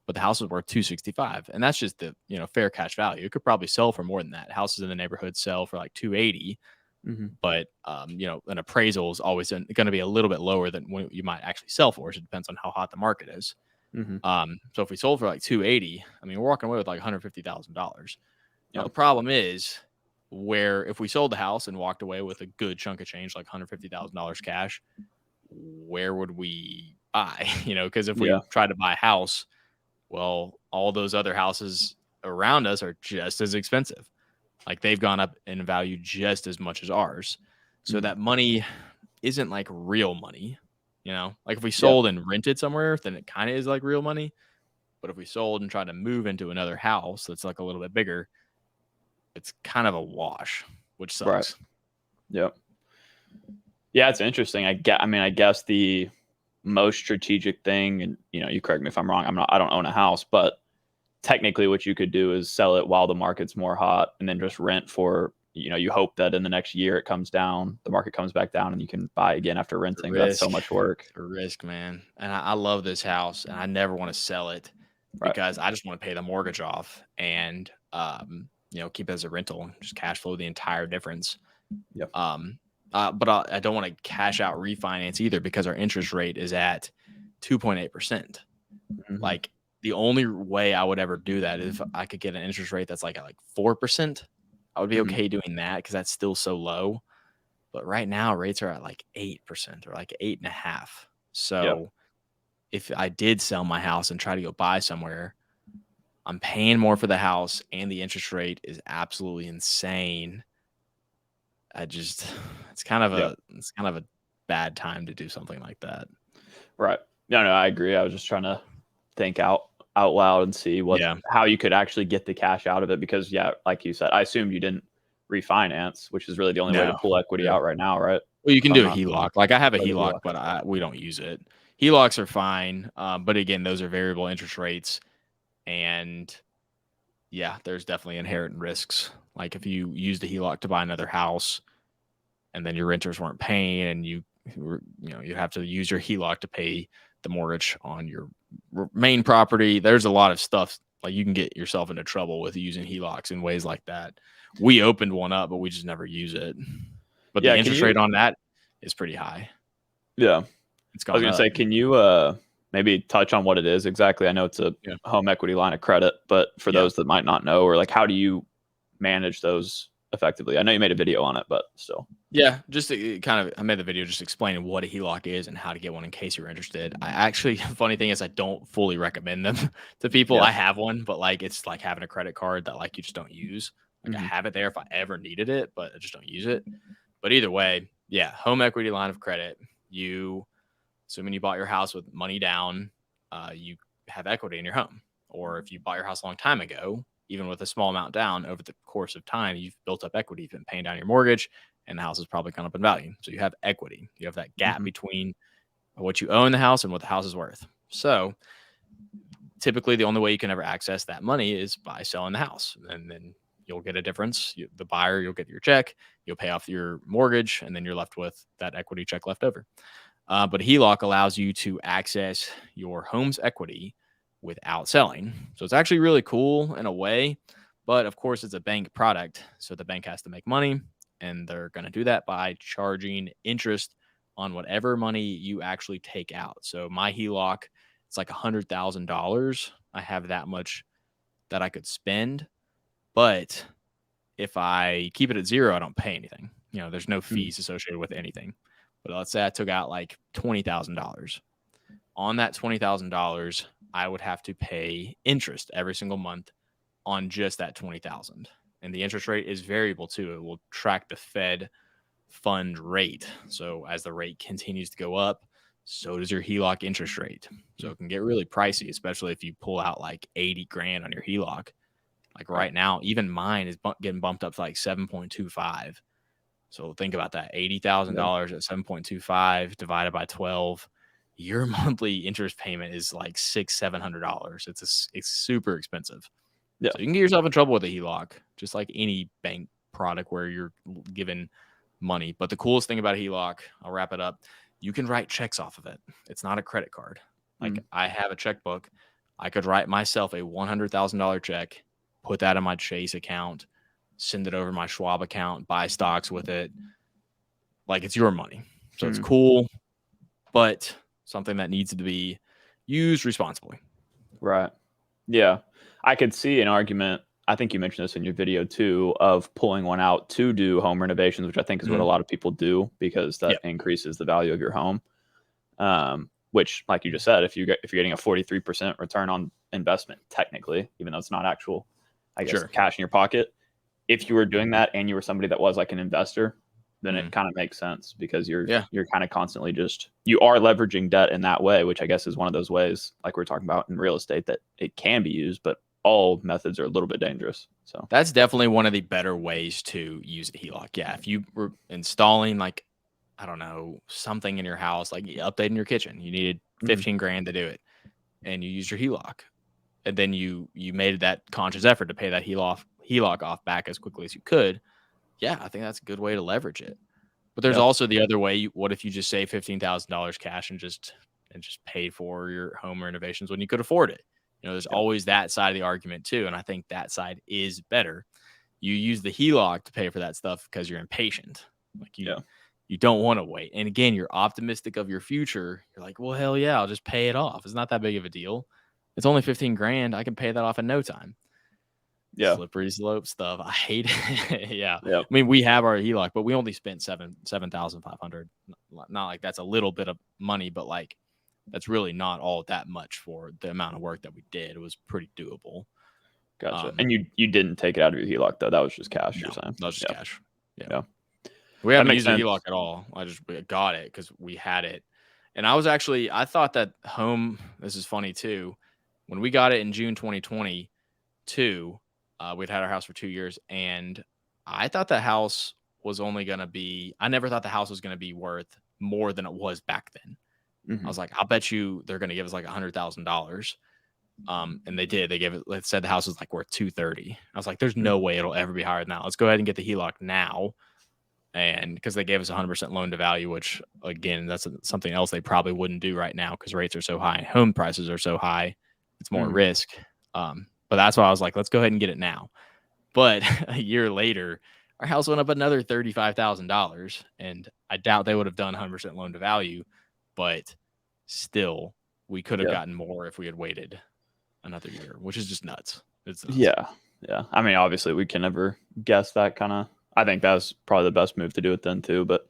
Speaker 2: but the house is worth 265, and that's just the fair cash value. It could probably sell for more than that. Houses in the neighborhood sell for like 280, but an appraisal is always going to be a little bit lower than what you might actually sell for. So it depends on how hot the market is. So if we sold for like 280, I mean, we're walking away with like $150,000. Now the problem is where if we sold the house and walked away with a good chunk of change, like $150,000 cash, where would we buy? Because if we tried to buy a house, well, all those other houses around us are just as expensive. Like they've gone up in value just as much as ours. So that money isn't like real money. Like if we sold and rented somewhere, then it kind of is like real money. But if we sold and tried to move into another house that's like a little bit bigger, it's kind of a wash, which sucks.
Speaker 1: Right. Yep. Yeah, it's interesting. I guess the most strategic thing, and you correct me if I'm wrong. I don't own a house, but technically what you could do is sell it while the market's more hot and then just rent for, you hope that in the next year it comes down, the market comes back down and you can buy again after renting. That's so much work.
Speaker 2: It's a risk, man. And I love this house and I never want to sell it because I just want to pay the mortgage off and, keep it as a rental, just cash flow the entire difference.
Speaker 1: Yep.
Speaker 2: But I don't want to cash out refinance either because our interest rate is at 2.8%. Like the only way I would ever do that is if I could get an interest rate that's like at like 4%. I would be okay doing that because that's still so low. But right now rates are at like 8% or like 8.5%. So if I did sell my house and try to go buy somewhere, I'm paying more for the house and the interest rate is absolutely insane. It's kind of a bad time to do something like that.
Speaker 1: Right. No, I agree. I was just trying to think out loud and see how you could actually get the cash out of it because like you said, I assumed you didn't refinance, which is really the only way to pull equity out right now, right?
Speaker 2: Well, you can do a HELOC. Like I have a HELOC, but we don't use it. HELOCs are fine, but again, those are variable interest rates, and there's definitely inherent risks. Like if you use the HELOC to buy another house, and then your renters weren't paying, and you you have to use your HELOC to pay the mortgage on your main property. There's a lot of stuff like you can get yourself into trouble with using HELOCs in ways like that. We opened one up, but we just never use it. But the interest rate on that is pretty high.
Speaker 1: Yeah.
Speaker 2: It's
Speaker 1: I was
Speaker 2: gone
Speaker 1: going to
Speaker 2: up.
Speaker 1: say, can you maybe touch on what it is exactly? I know it's a home equity line of credit, but for those that might not know, or like, how do you manage those effectively? I know you made a video on it, but still.
Speaker 2: Yeah, just I made the video just explaining what a HELOC is and how to get one in case you're interested. I actually, funny thing is, I don't fully recommend them to people. I have one, but like it's like having a credit card that like you just don't use. Like I have it there if I ever needed it, but I just don't use it. But either way, yeah, home equity line of credit. Assuming you bought your house with money down, you have equity in your home. Or if you bought your house a long time ago, even with a small amount down, over the course of time, you've built up equity. You've been paying down your mortgage, and the house has probably gone up in value. So you have equity. You have that gap between what you own the house and what the house is worth. So typically the only way you can ever access that money is by selling the house. And then you'll get a difference. The buyer, you'll get your check, you'll pay off your mortgage, and then you're left with that equity check left over. But HELOC allows you to access your home's equity without selling. So it's actually really cool in a way. But of course, it's a bank product. So the bank has to make money. And they're going to do that by charging interest on whatever money you actually take out. So my HELOC, it's like $100,000. I have that much that I could spend. But if I keep it at zero, I don't pay anything. There's no fees associated with anything. But let's say I took out like $20,000. On that $20,000, I would have to pay interest every single month on just that $20,000. And the interest rate is variable too. It will track the Fed fund rate. So as the rate continues to go up, so does your HELOC interest rate. So it can get really pricey, especially if you pull out like 80 grand on your HELOC. Like right now, even mine is getting bumped up to like 7.25. So think about that, $80,000 at 7.25 divided by 12. Your monthly interest payment is like $600-$700. It's super expensive. Yeah. So you can get yourself in trouble with a HELOC, just like any bank product where you're given money. But the coolest thing about a HELOC, I'll wrap it up, you can write checks off of it. It's not a credit card. Like I have a checkbook. I could write myself a $100,000 check, put that in my Chase account, send it over my Schwab account, buy stocks with it. Like it's your money. So it's cool, but something that needs to be used responsibly.
Speaker 1: Right. Yeah. I could see an argument. I think you mentioned this in your video too, of pulling one out to do home renovations, which I think is what a lot of people do because that increases the value of your home. Which, like you just said, if you're getting a 43% return on investment, technically, even though it's not actual, I guess, cash in your pocket, if you were doing that and you were somebody that was like an investor, then it kind of makes sense because you're kind of constantly you are leveraging debt in that way, which I guess is one of those ways, like we're talking about in real estate, that it can be used, but all methods are a little bit dangerous. So
Speaker 2: that's definitely one of the better ways to use a HELOC. Yeah. If you were installing like, I don't know, something in your house, like updating your kitchen, you needed 15 grand to do it and you used your HELOC. And then you made that conscious effort to pay that HELOC off back as quickly as you could. Yeah, I think that's a good way to leverage it. But there's also the other way. What if you just save $15,000 cash and just pay for your home renovations when you could afford it? There's always that side of the argument too. And I think that side is better. You use the HELOC to pay for that stuff because you're impatient. Like you don't want to wait. And again, you're optimistic of your future. You're like, well, hell yeah, I'll just pay it off. It's not that big of a deal. It's only 15 grand. I can pay that off in no time. Yeah. Slippery slope stuff. I hate it. Yeah. I mean, we have our HELOC, but we only spent $7,500. Not like that's a little bit of money, but like that's really not all that much for the amount of work that we did. It was pretty doable.
Speaker 1: Gotcha. And you didn't take it out of your HELOC though. That was just cash.
Speaker 2: No,
Speaker 1: you're saying
Speaker 2: that was just cash.
Speaker 1: Yeah.
Speaker 2: We haven't used a HELOC at all. I just got it because we had it. And I thought that this is funny too. When we got it in June 2022, we'd had our house for 2 years, and I thought the house was only going to be, I never thought the house was going to be worth more than it was back then. I was like, I'll bet you they're going to give us like $100,000. And they did. They said the house was like worth $230,000. I was like, there's no way it'll ever be higher than that. Let's go ahead and get the HELOC now. and because they gave us 100% loan to value, which again, that's something else they probably wouldn't do right now because rates are so high, home prices are so high, it's more risk. But that's why I was like, let's go ahead and get it now. But a year later, our house went up another $35,000, and I doubt they would have done 100% loan to value, but still, we could have gotten more if we had waited another year, which is just nuts. It's nuts.
Speaker 1: Yeah. I mean, obviously, we can never guess that kind of. I think that was probably the best move to do it then too. But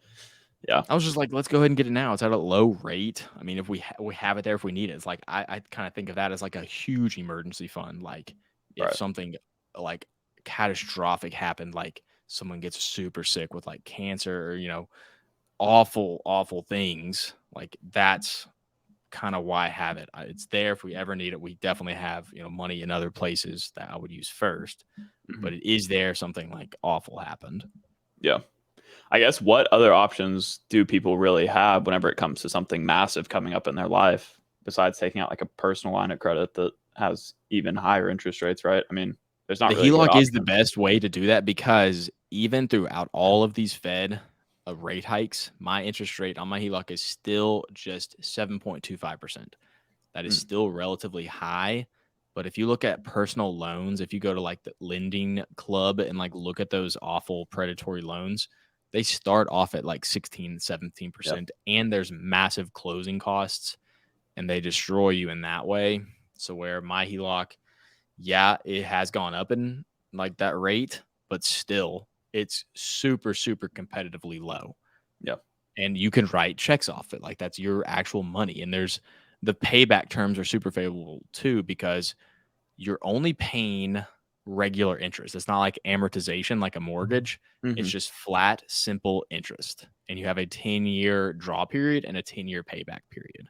Speaker 1: yeah,
Speaker 2: I was just like, let's go ahead and get it now. It's at a low rate. I mean, if we have it there if we need it. It's like I kind of think of that as like a huge emergency fund. Like if something like catastrophic happened, like someone gets super sick with like cancer or awful things, like that's kind of why I have it. It's there if we ever need it. We definitely have money in other places that I would use first, but it is there if something like awful happened.
Speaker 1: Yeah. I guess what other options do people really have whenever it comes to something massive coming up in their life besides taking out like a personal line of credit that has even higher interest rates, right? I mean, there's not
Speaker 2: The
Speaker 1: really good
Speaker 2: HELOC is the
Speaker 1: options.
Speaker 2: best way to do that because even throughout all of these Fed rate hikes, my interest rate on my HELOC is still just 7.25%. That is still relatively high. But if you look at personal loans, if you go to like the lending club and like look at those awful predatory loans, they start off at like 16, 17%. And there's massive closing costs and they destroy you in that way. So where my HELOC, yeah, it has gone up in like that rate, but still it's super, super competitively low.
Speaker 1: Yeah.
Speaker 2: And you can write checks off it. Like that's your actual money. And the payback terms are super favorable too, because you're only paying regular interest. It's not like amortization, like a mortgage. It's just flat, simple interest. And you have a 10-year draw period and a 10-year payback period.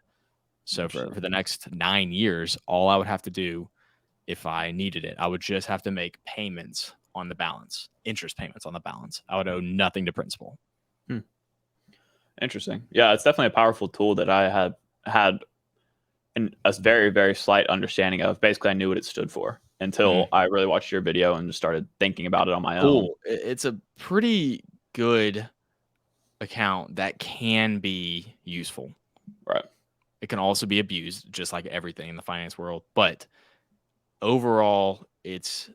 Speaker 2: So for the next 9 years, all I would have to do if I needed it, I would just have to make payments on the balance, interest payments on the balance. I would owe nothing to principal.
Speaker 1: Interesting. Yeah, it's definitely a powerful tool that I had a very, very slight understanding of. Basically, I knew what it stood for until I really watched your video and just started thinking about it on my own.
Speaker 2: It's a pretty good account that can be useful.
Speaker 1: Right.
Speaker 2: It can also be abused, just like everything in the finance world. But overall, it's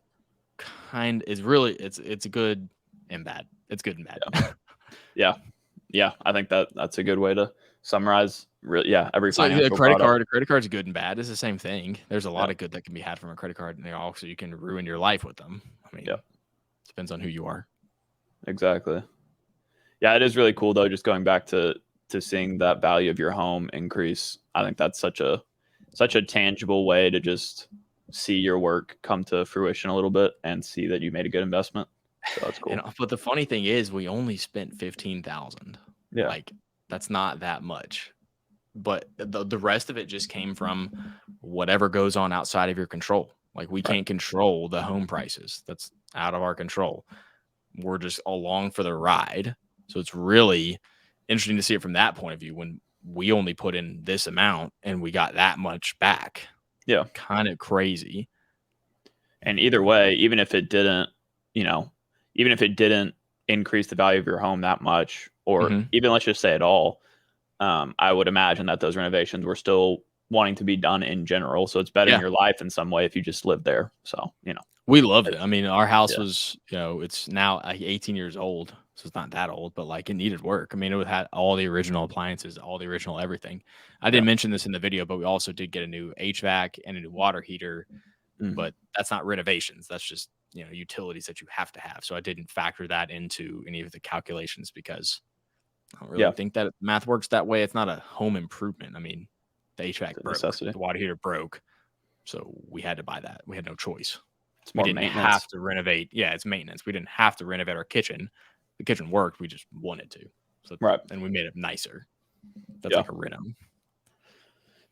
Speaker 2: good and bad. It's good and bad.
Speaker 1: Yeah. I think that's a good way to summarize. Every
Speaker 2: So
Speaker 1: financial
Speaker 2: a credit card's good and bad. It's the same thing. There's a lot of good that can be had from a credit card, and also you can ruin your life with them. I mean, depends on who you are.
Speaker 1: Exactly. Yeah, it is really cool though. Just going back to seeing that value of your home increase. I think that's such a tangible way to just see your work come to fruition a little bit and see that you made a good investment. So that's cool.
Speaker 2: But the funny thing is, we only spent $15,000.
Speaker 1: Yeah.
Speaker 2: Like that's not that much. But the rest of it just came from whatever goes on outside of your control. Like we can't control the home prices. That's out of our control. We're just along for the ride. So it's really interesting to see it from that point of view when we only put in this amount and we got that much back.
Speaker 1: Yeah.
Speaker 2: Kind of crazy.
Speaker 1: And either way, even if it didn't increase the value of your home that much, or even let's just say at all, I would imagine that those renovations were still wanting to be done in general. So it's bettering your life in some way if you just live there. So,
Speaker 2: we loved it. I mean, our house was, it's now like 18 years old. So it's not that old, but like it needed work. I mean, it had all the original appliances, all the original everything. I didn't mention this in the video, but we also did get a new HVAC and a new water heater. But that's not renovations. That's just, utilities that you have to have. So I didn't factor that into any of the calculations because I don't really think that math works that way. It's not a home improvement. I mean, the HVAC broke, the water heater broke. So we had to buy that. We had no choice. We didn't have to renovate. Yeah, it's maintenance. We didn't have to renovate our kitchen. The kitchen worked. We just wanted to. So, and we made it nicer. That's like a reno.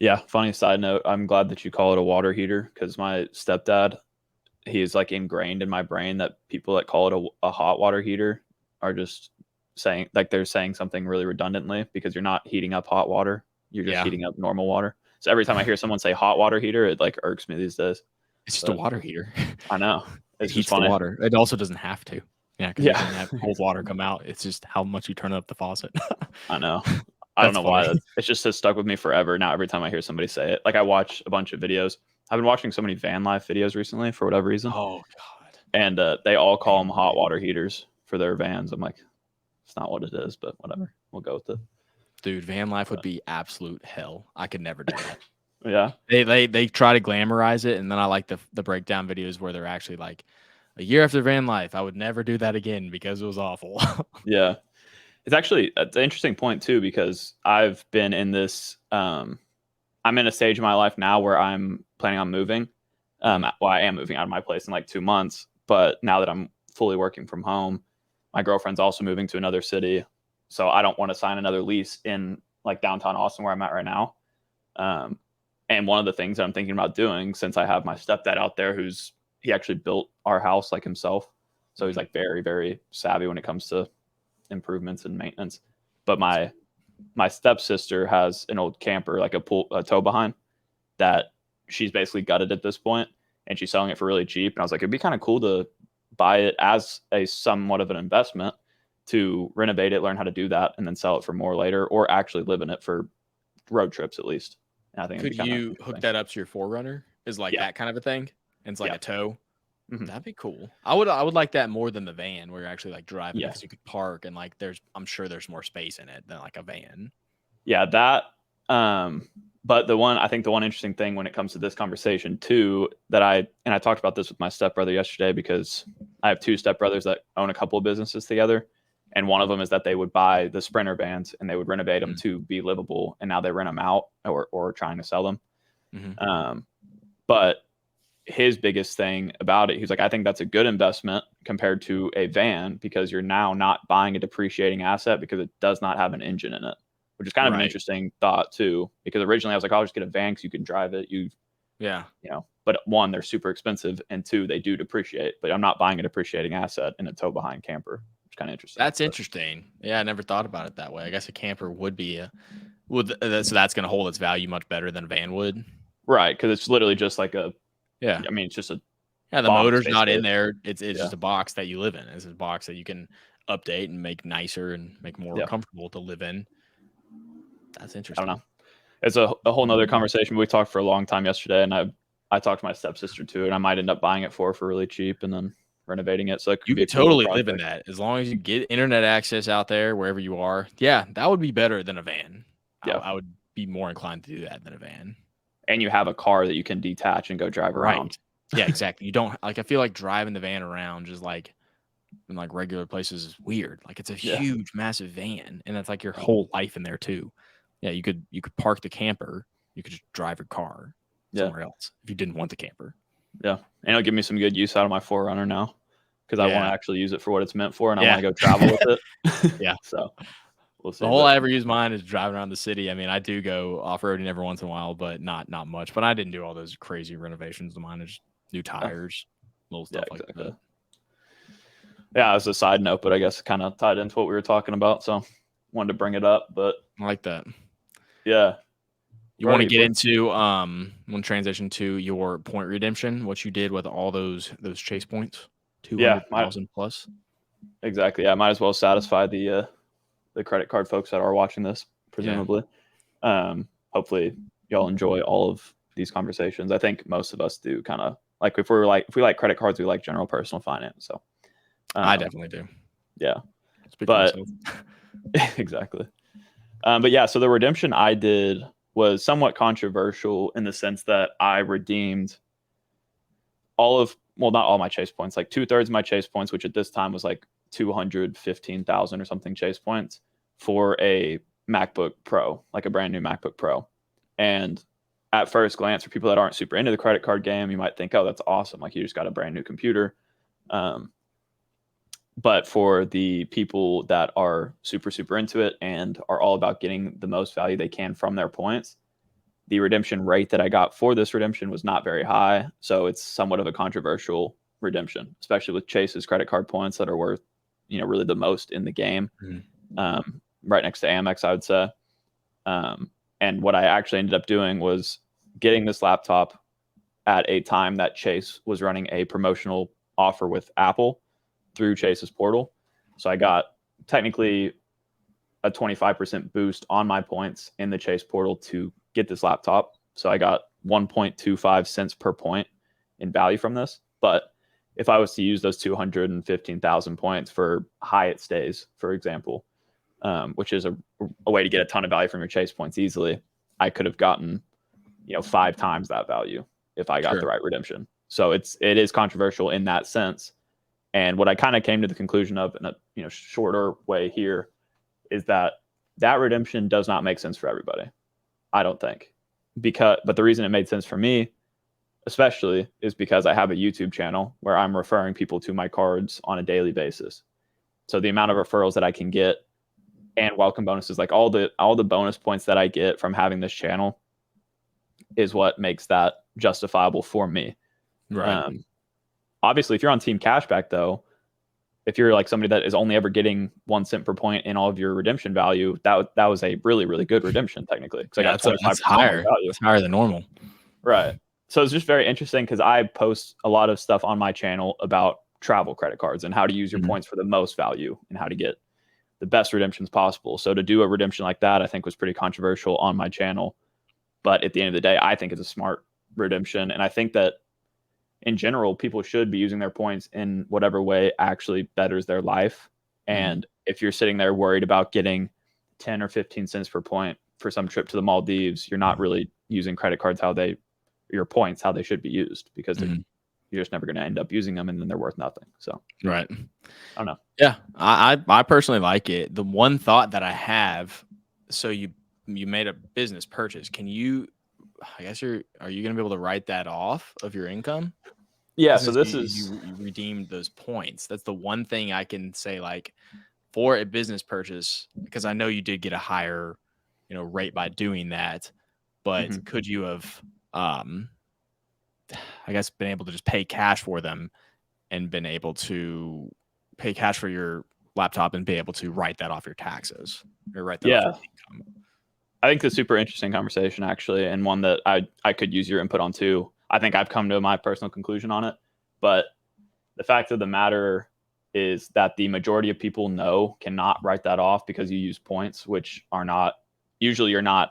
Speaker 1: Yeah. Funny side note. I'm glad that you call it a water heater because my stepdad, he's like ingrained in my brain that people that call it a hot water heater are just saying like they're saying something really redundantly because you're not heating up hot water. You're just heating up normal water. So every time I hear someone say hot water heater, it like irks me these days.
Speaker 2: It's just a water heater.
Speaker 1: I know.
Speaker 2: It heats the water. It also doesn't have to. Yeah, because you can have cold water come out. It's just how much you turn up the faucet.
Speaker 1: I know. I don't know
Speaker 2: funny.
Speaker 1: why. It's just has stuck with me forever. Now every time I hear somebody say it, like I watch a bunch of videos. I've been watching so many van life videos recently for whatever reason,
Speaker 2: Oh God.
Speaker 1: and they all call them
Speaker 2: Van
Speaker 1: hot
Speaker 2: life.
Speaker 1: water heaters for their vans. I'm like, it's not what it is, but whatever. We'll go with it.
Speaker 2: Dude, van life would be absolute hell. I could never do that.
Speaker 1: Yeah.
Speaker 2: They try to glamorize it, and then I like the breakdown videos where they're actually like, a year after van life, I would never do that again because it was awful.
Speaker 1: Yeah. It's actually an interesting point too, because I've been in this. I'm in a stage of my life now where I'm planning on moving. Well, I am moving out of my place in like 2 months, but now that I'm fully working from home, my girlfriend's also moving to another city, so I don't want to sign another lease in like downtown Austin where I'm at right now. Um, and one of the things that I'm thinking about doing, since I have my stepdad out there, he actually built our house like himself, so he's like very, very savvy when it comes to improvements and maintenance. But my stepsister has an old camper, like a tow behind, that she's basically gutted at this point, and she's selling it for really cheap. And I was like, it'd be kind of cool to buy it as a somewhat of an investment to renovate it, learn how to do that, and then sell it for more later, or actually live in it for road trips at least. And I think it'd
Speaker 2: Could
Speaker 1: be kind of
Speaker 2: you hook that up to your 4Runner? Is like
Speaker 1: yeah,
Speaker 2: that kind of a thing? And it's like
Speaker 1: yeah,
Speaker 2: a tow?
Speaker 1: hmm
Speaker 2: That'd be cool. I would like that more than the van where you're actually like driving it
Speaker 1: yeah,
Speaker 2: because you could park and like I'm sure there's more space in it than like a van.
Speaker 1: yeah. That. But I think the one interesting thing when it comes to this conversation too, that I talked about this with my stepbrother yesterday, because I have two stepbrothers that own a couple of businesses together. And one of them is that they would buy the Sprinter vans and they would renovate them to be livable. And now they rent them out or trying to sell them. But his biggest thing about it, he's like, I think that's a good investment compared to a van, because you're now not buying a depreciating asset because it does not have an engine in it, which is kind of an interesting thought too. Because originally I was like, I'll just get a van because you can drive it. But one, they're super expensive, and two, they do depreciate. But I'm not buying a depreciating asset in a tow behind camper, which is kind of interesting.
Speaker 2: That's interesting. Yeah, I never thought about it that way. I guess a camper would be so that's going to hold its value much better than a van would.
Speaker 1: Right, because it's literally just like
Speaker 2: yeah.
Speaker 1: I mean, it's just a
Speaker 2: the
Speaker 1: box,
Speaker 2: motor's not in
Speaker 1: basically.
Speaker 2: there. It's just a box that you live in. It's a box that you can update and make nicer and make more comfortable to live in. That's interesting.
Speaker 1: I don't know. It's a whole nother conversation. We talked for a long time yesterday, and I talked to my stepsister too, and I might end up buying it for really cheap and then renovating it. So it could be a cool
Speaker 2: totally
Speaker 1: project.
Speaker 2: live in that as long as you get internet access out there wherever you are. Yeah, that would be better than a van. Yeah, I would be more inclined to do that than a van.
Speaker 1: And you have a car that you can detach and go drive around.
Speaker 2: Yeah, exactly. You don't like. I feel like driving the van around just like in like regular places is weird. Like it's a huge, massive van, and it's like your whole life in there too. Yeah, you could park the camper. You could just drive your car somewhere else if you didn't want the camper.
Speaker 1: Yeah, and it'll give me some good use out of my 4Runner now, because I want to actually use it for what it's meant for, and I want to go travel with it. So we'll see.
Speaker 2: The whole I ever use mine is driving around the city. I mean, I do go off roading every once in a while, but not much. But I didn't do all those crazy renovations to mine. Just new tires, little stuff like that.
Speaker 1: Yeah, as a side note, but I guess kind of tied into what we were talking about, so wanted to bring it up. But
Speaker 2: I like that.
Speaker 1: Yeah.
Speaker 2: You want to get into one transition to your point redemption, what you did with all those chase points, 200,000 plus.
Speaker 1: Exactly. Yeah, might as well satisfy the credit card folks that are watching this, presumably. Hopefully, y'all enjoy all of these conversations. I think most of us do. Kind of like if we like credit cards, we like general personal finance. So
Speaker 2: I definitely do.
Speaker 1: Yeah, but exactly. But yeah, so the redemption I did was somewhat controversial in the sense that I redeemed not all my chase points, like 2/3 of my chase points, which at this time was like 215,000 or something chase points, for a MacBook Pro, like a brand new MacBook Pro. And at first glance, for people that aren't super into the credit card game, you might think, oh, that's awesome. Like you just got a brand new computer. But for the people that are super, super into it and are all about getting the most value they can from their points, the redemption rate that I got for this redemption was not very high. So it's somewhat of a controversial redemption, especially with Chase's credit card points that are worth, really the most in the game. Right next to Amex, I would say. And what I actually ended up doing was getting this laptop at a time that Chase was running a promotional offer with Apple through Chase's portal. So I got technically a 25% boost on my points in the Chase portal to get this laptop. So I got 1.25 cents per point in value from this. But if I was to use those 215,000 points for Hyatt stays, for example, which is a way to get a ton of value from your Chase points easily, I could have gotten 5 times that value if I got the right redemption. So it is controversial in that sense. And what I kind of came to the conclusion of in a shorter way here is that redemption does not make sense for everybody. I don't think. But the reason it made sense for me, especially, is because I have a YouTube channel where I'm referring people to my cards on a daily basis. So the amount of referrals that I can get and welcome bonuses, like all the bonus points that I get from having this channel, is what makes that justifiable for me.
Speaker 2: Right.
Speaker 1: Obviously, if you're on Team Cashback, though, if you're like somebody that is only ever getting 1 cent per point in all of your redemption value, that was a really, really good redemption technically. Because I got 25%
Speaker 2: that's higher.
Speaker 1: value.
Speaker 2: It's higher than normal.
Speaker 1: Right. So it's just very interesting because I post a lot of stuff on my channel about travel credit cards and how to use your points for the most value and how to get the best redemptions possible. So to do a redemption like that, I think was pretty controversial on my channel. But at the end of the day, I think it's a smart redemption. And I think that in general, people should be using their points in whatever way actually betters their life. And if you're sitting there worried about getting 10 or 15 cents per point for some trip to the Maldives, you're not really using credit cards how they should be used, because you're just never going to end up using them, and then they're worth nothing. So,
Speaker 2: right.
Speaker 1: I don't know.
Speaker 2: Yeah, I personally like it. The one thought that I have, so you made a business purchase. Can you, I guess are you going to be able to write that off of your income?
Speaker 1: Yeah. So
Speaker 2: you redeemed those points. That's the one thing I can say, like, for a business purchase, because I know you did get a higher, rate by doing that, but could you have, I guess, been able to just pay cash for them and been able to pay cash for your laptop and be able to write that off your taxes or write that off your income?
Speaker 1: I think it's a super interesting conversation, actually, and one that I could use your input on too. I think I've come to my personal conclusion on it, but the fact of the matter is that the majority of people cannot write that off because you use points, which are not usually, you're not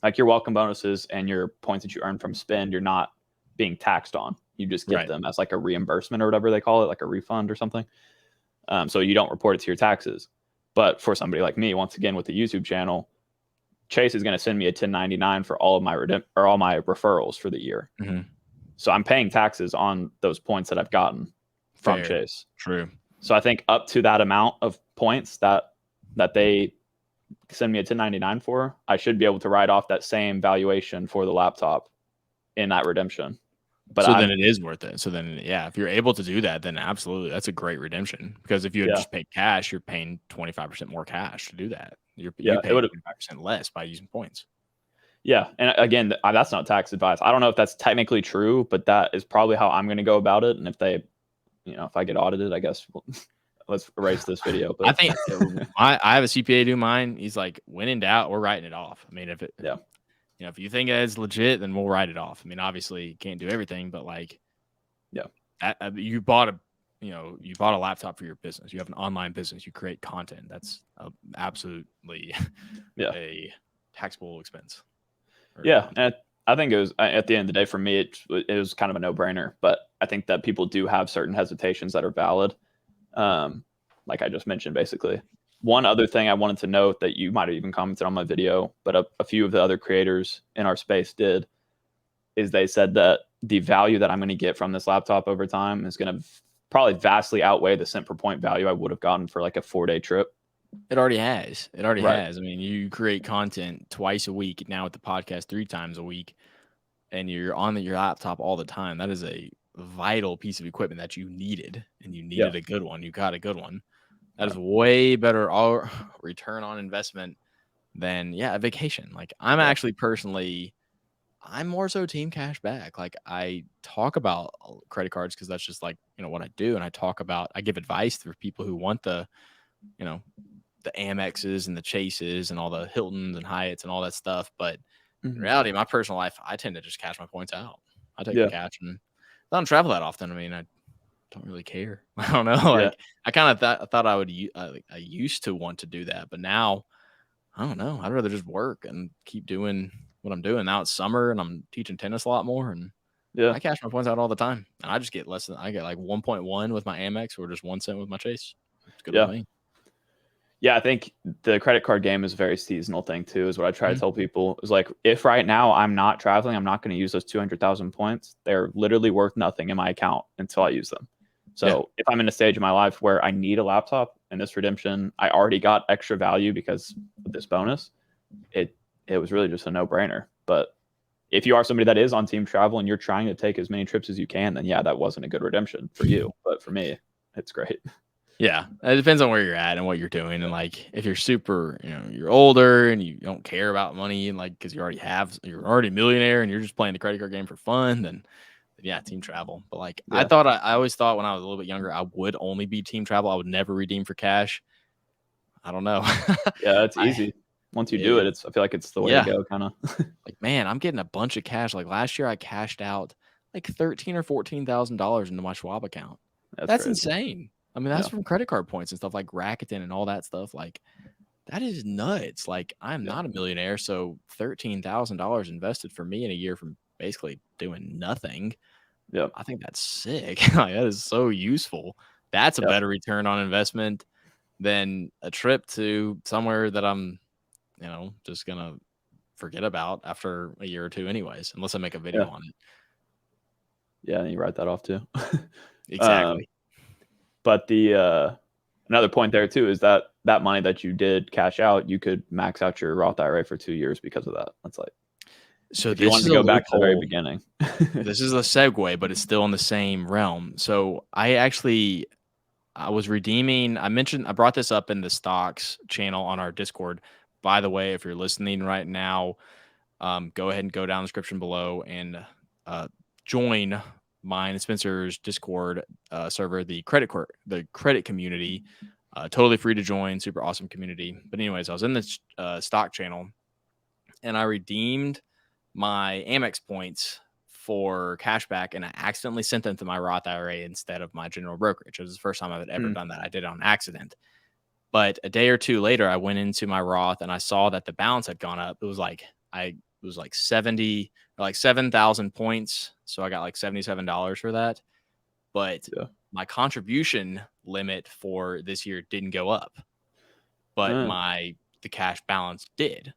Speaker 1: like your welcome bonuses and your points that you earn from spend, you're not being taxed on. You just get them as like a reimbursement or whatever they call it, like a refund or something. So you don't report it to your taxes. But for somebody like me, once again, with the YouTube channel, Chase is going to send me a 1099 for all of my all my referrals for the year. So I'm paying taxes on those points that I've gotten from Chase.
Speaker 2: True.
Speaker 1: So I think up to that amount of points that they send me a 1099 for, I should be able to write off that same valuation for the laptop in that redemption. But
Speaker 2: so then it is worth it. So then, yeah, if you're able to do that, then absolutely, that's a great redemption. Because if you had just paid cash, you're paying 25% more cash to do that. You're paying 25% less by using points.
Speaker 1: Yeah, and again, that's not tax advice. I don't know if that's technically true, but that is probably how I'm going to go about it. And if they, if I get audited, I guess let's erase this video. But
Speaker 2: I think I have a CPA do mine. He's like, when in doubt, we're writing it off. I mean, if it, if you think it's legit, then we'll write it off. I mean, obviously, you can't do everything, but like, you bought a laptop for your business. You have an online business. You create content. That's absolutely a taxable expense.
Speaker 1: And I think it was, at the end of the day, for me, it was kind of a no-brainer. But I think that people do have certain hesitations that are valid, like I just mentioned, basically. One other thing I wanted to note that you might have even commented on my video, but a few of the other creators in our space did, is they said that the value that I'm going to get from this laptop over time is going to probably vastly outweigh the cent per point value I would have gotten for like a 4-day trip.
Speaker 2: It already has. It already has. I mean, you create content twice a week now with the podcast 3 times a week, and you're on your laptop all the time. That is a vital piece of equipment that you needed, and you needed a good one. You got a good one. That is way better return on investment than a vacation. Like I'm actually personally, I'm more so team cash back. Like I talk about credit cards because that's just like, what I do. And I give advice for people who want the Amexes and the Chases and all the Hiltons and Hyatts and all that stuff. But in reality, in my personal life, I tend to just cash my points out. I take the cash and I don't travel that often. I mean, don't really care. I don't know.
Speaker 1: Yeah.
Speaker 2: Like I kind of thought I would. I used to want to do that, but now I don't know. I'd rather just work and keep doing what I'm doing. Now it's summer and I'm teaching tennis a lot more, and
Speaker 1: Yeah.
Speaker 2: I cash my points out all the time. And I just get less than I get like 1.1 with my Amex or just 1 cent with my Chase. It's good with
Speaker 1: Yeah.
Speaker 2: me.
Speaker 1: Yeah, I think the credit card game is a very seasonal thing too, is what I try to
Speaker 2: Mhm.
Speaker 1: tell people. Is like, if right now I'm not traveling, I'm not going to use those 200,000 points. They're literally worth nothing in my account until I use them.
Speaker 2: Yeah.
Speaker 1: So if I'm in a stage of my life where I need a laptop and this redemption, I already got extra value because of this bonus, it was really just a no-brainer. But if you are somebody that is on team travel and you're trying to take as many trips as you can, then yeah, that wasn't a good redemption for you. But for me, it's great.
Speaker 2: Yeah, it depends on where you're at and what you're doing, and like if you're super, you're older and you don't care about money, and like because you're already a millionaire and you're just playing the credit card game for fun, then yeah, team travel. But like
Speaker 1: Yeah.
Speaker 2: I always thought when I was a little bit younger, I would only be team travel. I would never redeem for cash. I don't know.
Speaker 1: Yeah, it's
Speaker 2: I
Speaker 1: easy. Once you do it,
Speaker 2: it,
Speaker 1: I feel like it's the way to
Speaker 2: yeah,
Speaker 1: go, kind of.
Speaker 2: like man, I'm getting a bunch of cash. Like last year, I cashed out like $13,000 or $14,000 into my Schwab account.
Speaker 1: That's
Speaker 2: That's
Speaker 1: crazy.
Speaker 2: insane. I mean, that's
Speaker 1: Yeah.
Speaker 2: from credit card points and stuff like Rakuten and all that stuff. Like that is nuts. Like I'm
Speaker 1: Yeah.
Speaker 2: not a millionaire, so $13,000 invested for me in a year from basically doing nothing.
Speaker 1: Yeah.
Speaker 2: I think that's sick. Like, that is so useful. That's a
Speaker 1: Yeah.
Speaker 2: better return on investment than a trip to somewhere that I'm, just gonna forget about after a year or two, anyways, unless I make a
Speaker 1: Yeah.
Speaker 2: video on it.
Speaker 1: Yeah. And you write that off too. um,
Speaker 2: Exactly.
Speaker 1: but another point there too is that that money that you did cash out, you could max out your Roth IRA for 2 years because of that. That's like,
Speaker 2: So
Speaker 1: if you
Speaker 2: this
Speaker 1: wanted
Speaker 2: is
Speaker 1: to
Speaker 2: a
Speaker 1: go back to the very
Speaker 2: loophole.
Speaker 1: beginning.
Speaker 2: This is a segue, but it's still in the same realm. So I was redeeming. I brought this up in the stocks channel on our Discord. By the way, if you're listening right now, go ahead and go down the description below and join mine and Spencer's Discord server, the credit community. Totally free to join, super awesome community. But anyways, I was in this stock channel and I redeemed my Amex points for cashback, and I accidentally sent them to my Roth IRA instead of my general brokerage. It was the first time I had ever
Speaker 1: Hmm.
Speaker 2: done that. I did it on accident. But a day or two later, I went into my Roth and I saw that the balance had gone up. It was like 70 or like 7,000 points. So I got like $77 for that. But
Speaker 1: Yeah.
Speaker 2: my contribution limit for this year didn't go up, but the cash balance did.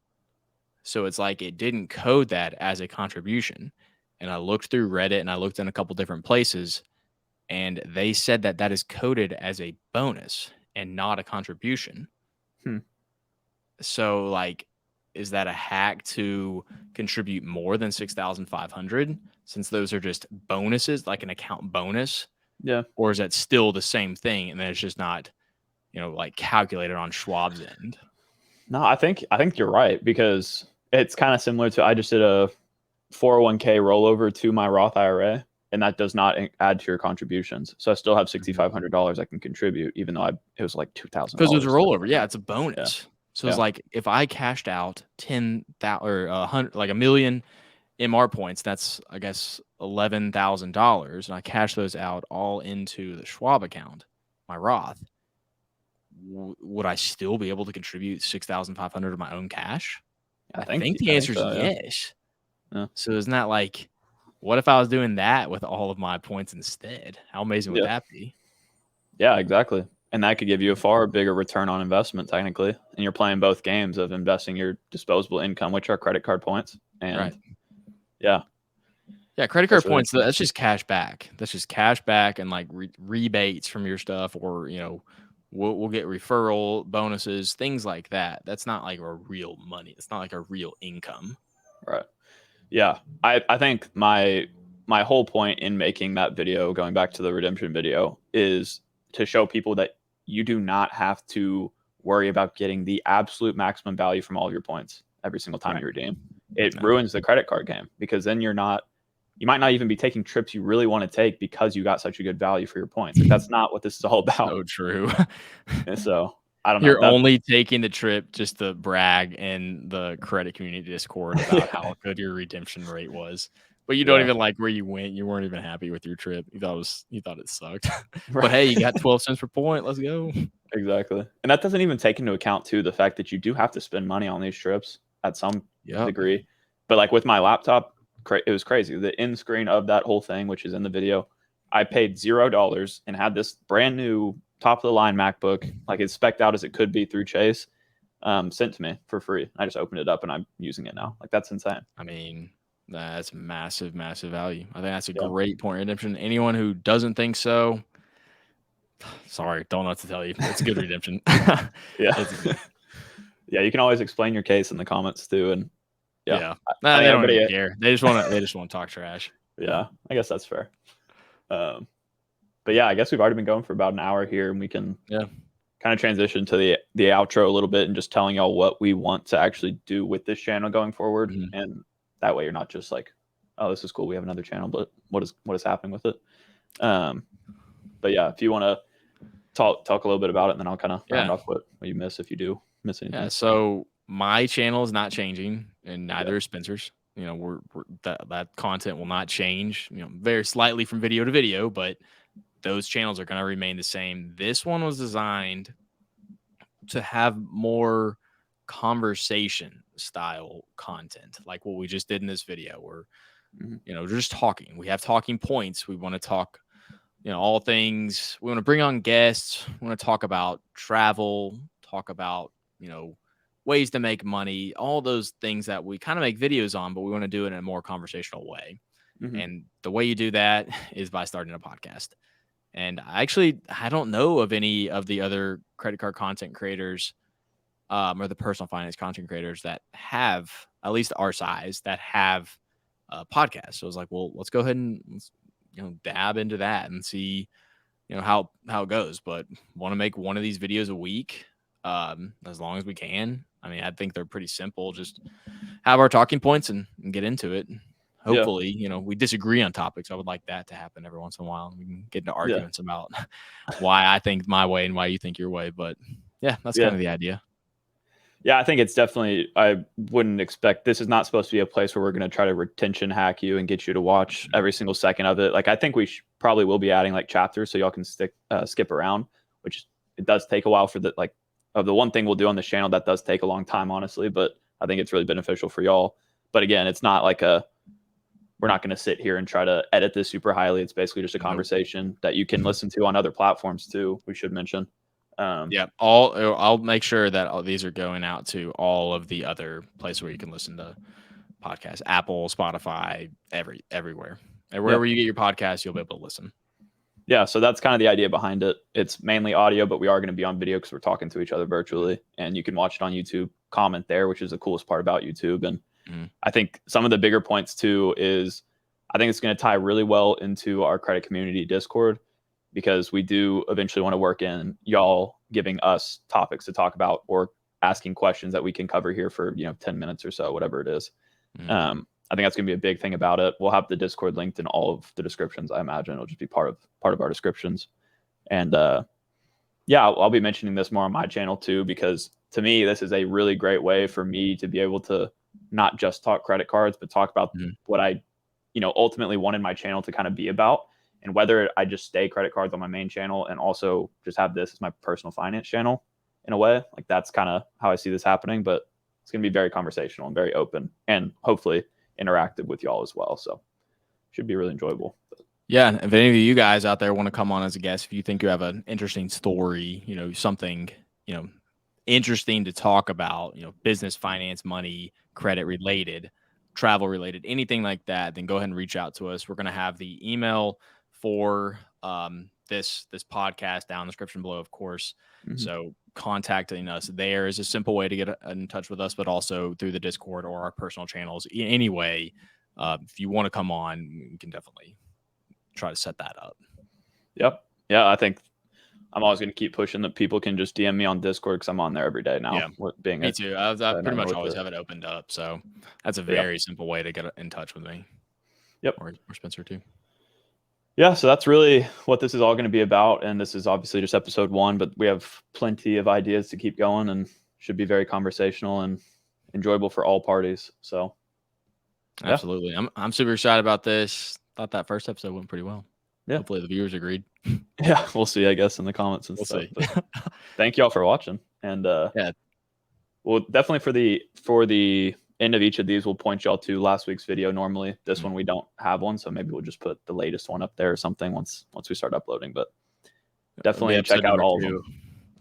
Speaker 2: So it's like it didn't code that as a contribution. And I looked through Reddit and I looked in a couple different places, and they said that that is coded as a bonus and not a contribution.
Speaker 1: Hmm.
Speaker 2: So, like, is that a hack to contribute more than 6,500 since those are just bonuses, like an account bonus?
Speaker 1: Yeah.
Speaker 2: Or is that still the same thing and then it's just not, like calculated on Schwab's end?
Speaker 1: No, I think you're right, because it's kind of similar to, I just did a 401k rollover to my Roth IRA, and that does not add to your contributions. So I still have $6,500 I can contribute, even though it was like
Speaker 2: Because it was a
Speaker 1: $2,000.
Speaker 2: rollover. Yeah, it's a
Speaker 1: Yeah.
Speaker 2: bonus. So it's
Speaker 1: Yeah.
Speaker 2: like if I cashed out 10,000 or 100, like a million MR points, that's I guess $11,000, and I cash those out all into the Schwab account, my Roth. Would I still be able to contribute 6,500 of my own cash?
Speaker 1: I
Speaker 2: I
Speaker 1: think
Speaker 2: think the
Speaker 1: I think
Speaker 2: answer is
Speaker 1: so. Yeah.
Speaker 2: yes.
Speaker 1: Yeah.
Speaker 2: So isn't that like, what if I was doing that with all of my points instead? How amazing would
Speaker 1: Yeah.
Speaker 2: that be?
Speaker 1: Yeah. Exactly. And that could give you a
Speaker 2: Mhm.
Speaker 1: far bigger return on investment, technically. And you're playing both games of investing your disposable income, which are credit card points.
Speaker 2: Right.
Speaker 1: And yeah,
Speaker 2: Yeah, credit card
Speaker 1: that's really
Speaker 2: points,
Speaker 1: interesting.
Speaker 2: that's just cash back. That's just cash back and like rebates from your stuff, or, we'll get referral bonuses, things like that. That's not like a real money. It's not like a real income.
Speaker 1: Right. Yeah. I think my whole point in making that video, going back to the redemption video, is to show people that you do not have to worry about getting the absolute maximum value from all of your points every single time
Speaker 2: Right.
Speaker 1: you redeem. It
Speaker 2: No.
Speaker 1: ruins the credit card game, because then you might not even be taking trips you really want to take because you got such a good value for your points. Like, that's not what this is all about.
Speaker 2: So true.
Speaker 1: And so I don't know.
Speaker 2: You're
Speaker 1: That's
Speaker 2: only taking the trip just to brag in the credit community Discord about how good your redemption rate was. But you don't even like where you went. You weren't even happy with your trip. You thought it sucked.
Speaker 1: Right.
Speaker 2: But hey, you got 12 cents per point. Let's go.
Speaker 1: Exactly. And that doesn't even take into account too the fact that you do have to spend money on these trips at some degree. But like with my laptop, it was crazy. The end screen of that whole thing, which is in the video, I paid $0 and had this brand new top of the line MacBook, like as specced out as it could be through Chase, sent to me for free. I just opened it up and I'm using it now. Like that's insane.
Speaker 2: I mean, that's massive, massive value. I think that's a great point redemption. Anyone who doesn't think so, sorry, don't know what to tell you. It's a good redemption.
Speaker 1: Yeah. You can always explain your case in the comments too. And
Speaker 2: they don't even care. They just want to talk trash.
Speaker 1: Yeah, I guess that's fair. But yeah, I guess we've already been going for about an hour here, and we can kind of transition to the outro a little bit and just telling y'all what we want to actually do with this channel going forward. And that way you're not just like, oh, this is cool, we have another channel, but what is happening with it? But yeah, if you want to talk a little bit about it, and then I'll kind of round off what you miss if you do miss anything.
Speaker 2: Yeah, so my channel is not changing, and neither is Spencer's. You know, that content will not change, you know, very slightly from video to video, but those channels are going to remain the same. This one was designed to have more conversation style content, like what we just did in this video, where, you know, just talking. We have talking points. We want to talk, you know, all things. We want to bring on guests. We want to talk about travel, talk about, you know, ways to make money, all those things that we kind of make videos on, but we want to do it in a more conversational way. And the way you do that is by starting a podcast. And I don't know of any of the other credit card content creators or the personal finance content creators that have, at least our size, that have a podcast. So I was like, well, let's go ahead and you know, dab into that and see, you know, how it goes. But want to make one of these videos a week as long as we can. I mean, I think they're pretty simple. Just have our talking points and get into it. Hopefully, you know, we disagree on topics. I would like that to happen every once in a while. We can get into arguments about why I think my way and why you think your way. But yeah, that's kind of the idea.
Speaker 1: Yeah, I think it's definitely, I wouldn't expect, this is not supposed to be a place where we're going to try to retention hack you and get you to watch every single second of it. Like, I think we probably will be adding like chapters so y'all can skip around, which it does take a while for the, like, of the one thing we'll do on this channel that does take a long time, honestly, but I think it's really beneficial for y'all. But again, it's not like we're not going to sit here and try to edit this super highly. It's basically just a conversation that you can listen to on other platforms too, we should mention.
Speaker 2: I'll make sure that all these are going out to all of the other places where you can listen to podcasts, Apple, Spotify, everywhere. Wherever you get your podcast, you'll be able to listen.
Speaker 1: Yeah, so that's kind of the idea behind it. It's mainly audio, but we are going to be on video because we're talking to each other virtually, and you can watch it on YouTube, comment there, which is the coolest part about YouTube. And I think some of the bigger points too is I think it's going to tie really well into our credit community Discord, because we do eventually want to work in y'all giving us topics to talk about or asking questions that we can cover here for, you know, 10 minutes or so, whatever it is. I think that's going to be a big thing about it. We'll have the Discord linked in all of the descriptions. I imagine it'll just be part of our descriptions. And I'll be mentioning this more on my channel too, because to me, this is a really great way for me to be able to not just talk credit cards, but talk about what I, you know, ultimately wanted my channel to kind of be about. And whether I just stay credit cards on my main channel and also just have this as my personal finance channel in a way, like that's kind of how I see this happening. But it's going to be very conversational and very open and hopefully interactive with y'all as well. So should be really enjoyable.
Speaker 2: Yeah. If any of you guys out there want to come on as a guest, if you think you have an interesting story, you know, something, you know, interesting to talk about, you know, business, finance, money, credit related, travel related, anything like that, then go ahead and reach out to us. We're going to have the email for this podcast down in the description below, of course. So contacting us there is a simple way to get in touch with us, but also through the Discord or our personal channels. Anyway, if you want to come on, we can definitely try to set that up.
Speaker 1: Yep. Yeah, I think I'm always going to keep pushing that people can just DM me on Discord because I'm on there every day now.
Speaker 2: Yeah, me too. I pretty much always have it opened up. So that's a very simple way to get in touch with me.
Speaker 1: Yep.
Speaker 2: Or Spencer too.
Speaker 1: Yeah, so that's really what this is all going to be about. And this is obviously just episode 1, but we have plenty of ideas to keep going and should be very conversational and enjoyable for all parties. So
Speaker 2: Absolutely. I'm super excited about this. Thought that first episode went pretty well.
Speaker 1: Yeah.
Speaker 2: Hopefully the viewers agreed.
Speaker 1: Yeah, we'll see, I guess, in the comments and
Speaker 2: We'll
Speaker 1: stuff.
Speaker 2: see.
Speaker 1: But thank y'all for watching. And
Speaker 2: Yeah.
Speaker 1: well, definitely for the end of each of these, we'll point y'all to last week's video. Normally, this one we don't have one, so maybe we'll just put the latest one up there or something once we start uploading. But definitely check out all of them.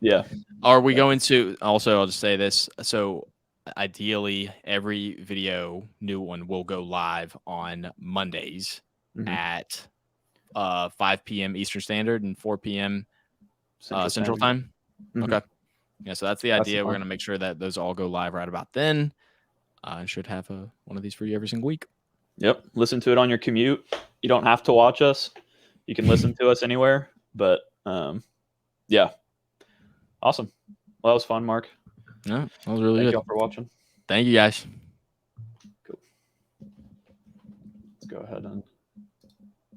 Speaker 1: Yeah.
Speaker 2: Are we going to also? I'll just say this. So ideally, every new one will go live on Mondays at 5 p.m. Eastern Standard and 4 p.m. Central Time. Okay. Yeah, so that's the idea. We're going to make sure that those all go live right about then. And should have one of these for you every single week.
Speaker 1: Yep. Listen to it on your commute. You don't have to watch us. You can listen to us anywhere. But yeah. Awesome. Well, that was fun, Mark.
Speaker 2: Yeah, that was really good.
Speaker 1: Thank y'all for watching.
Speaker 2: Thank you, guys.
Speaker 1: Cool. Let's go ahead and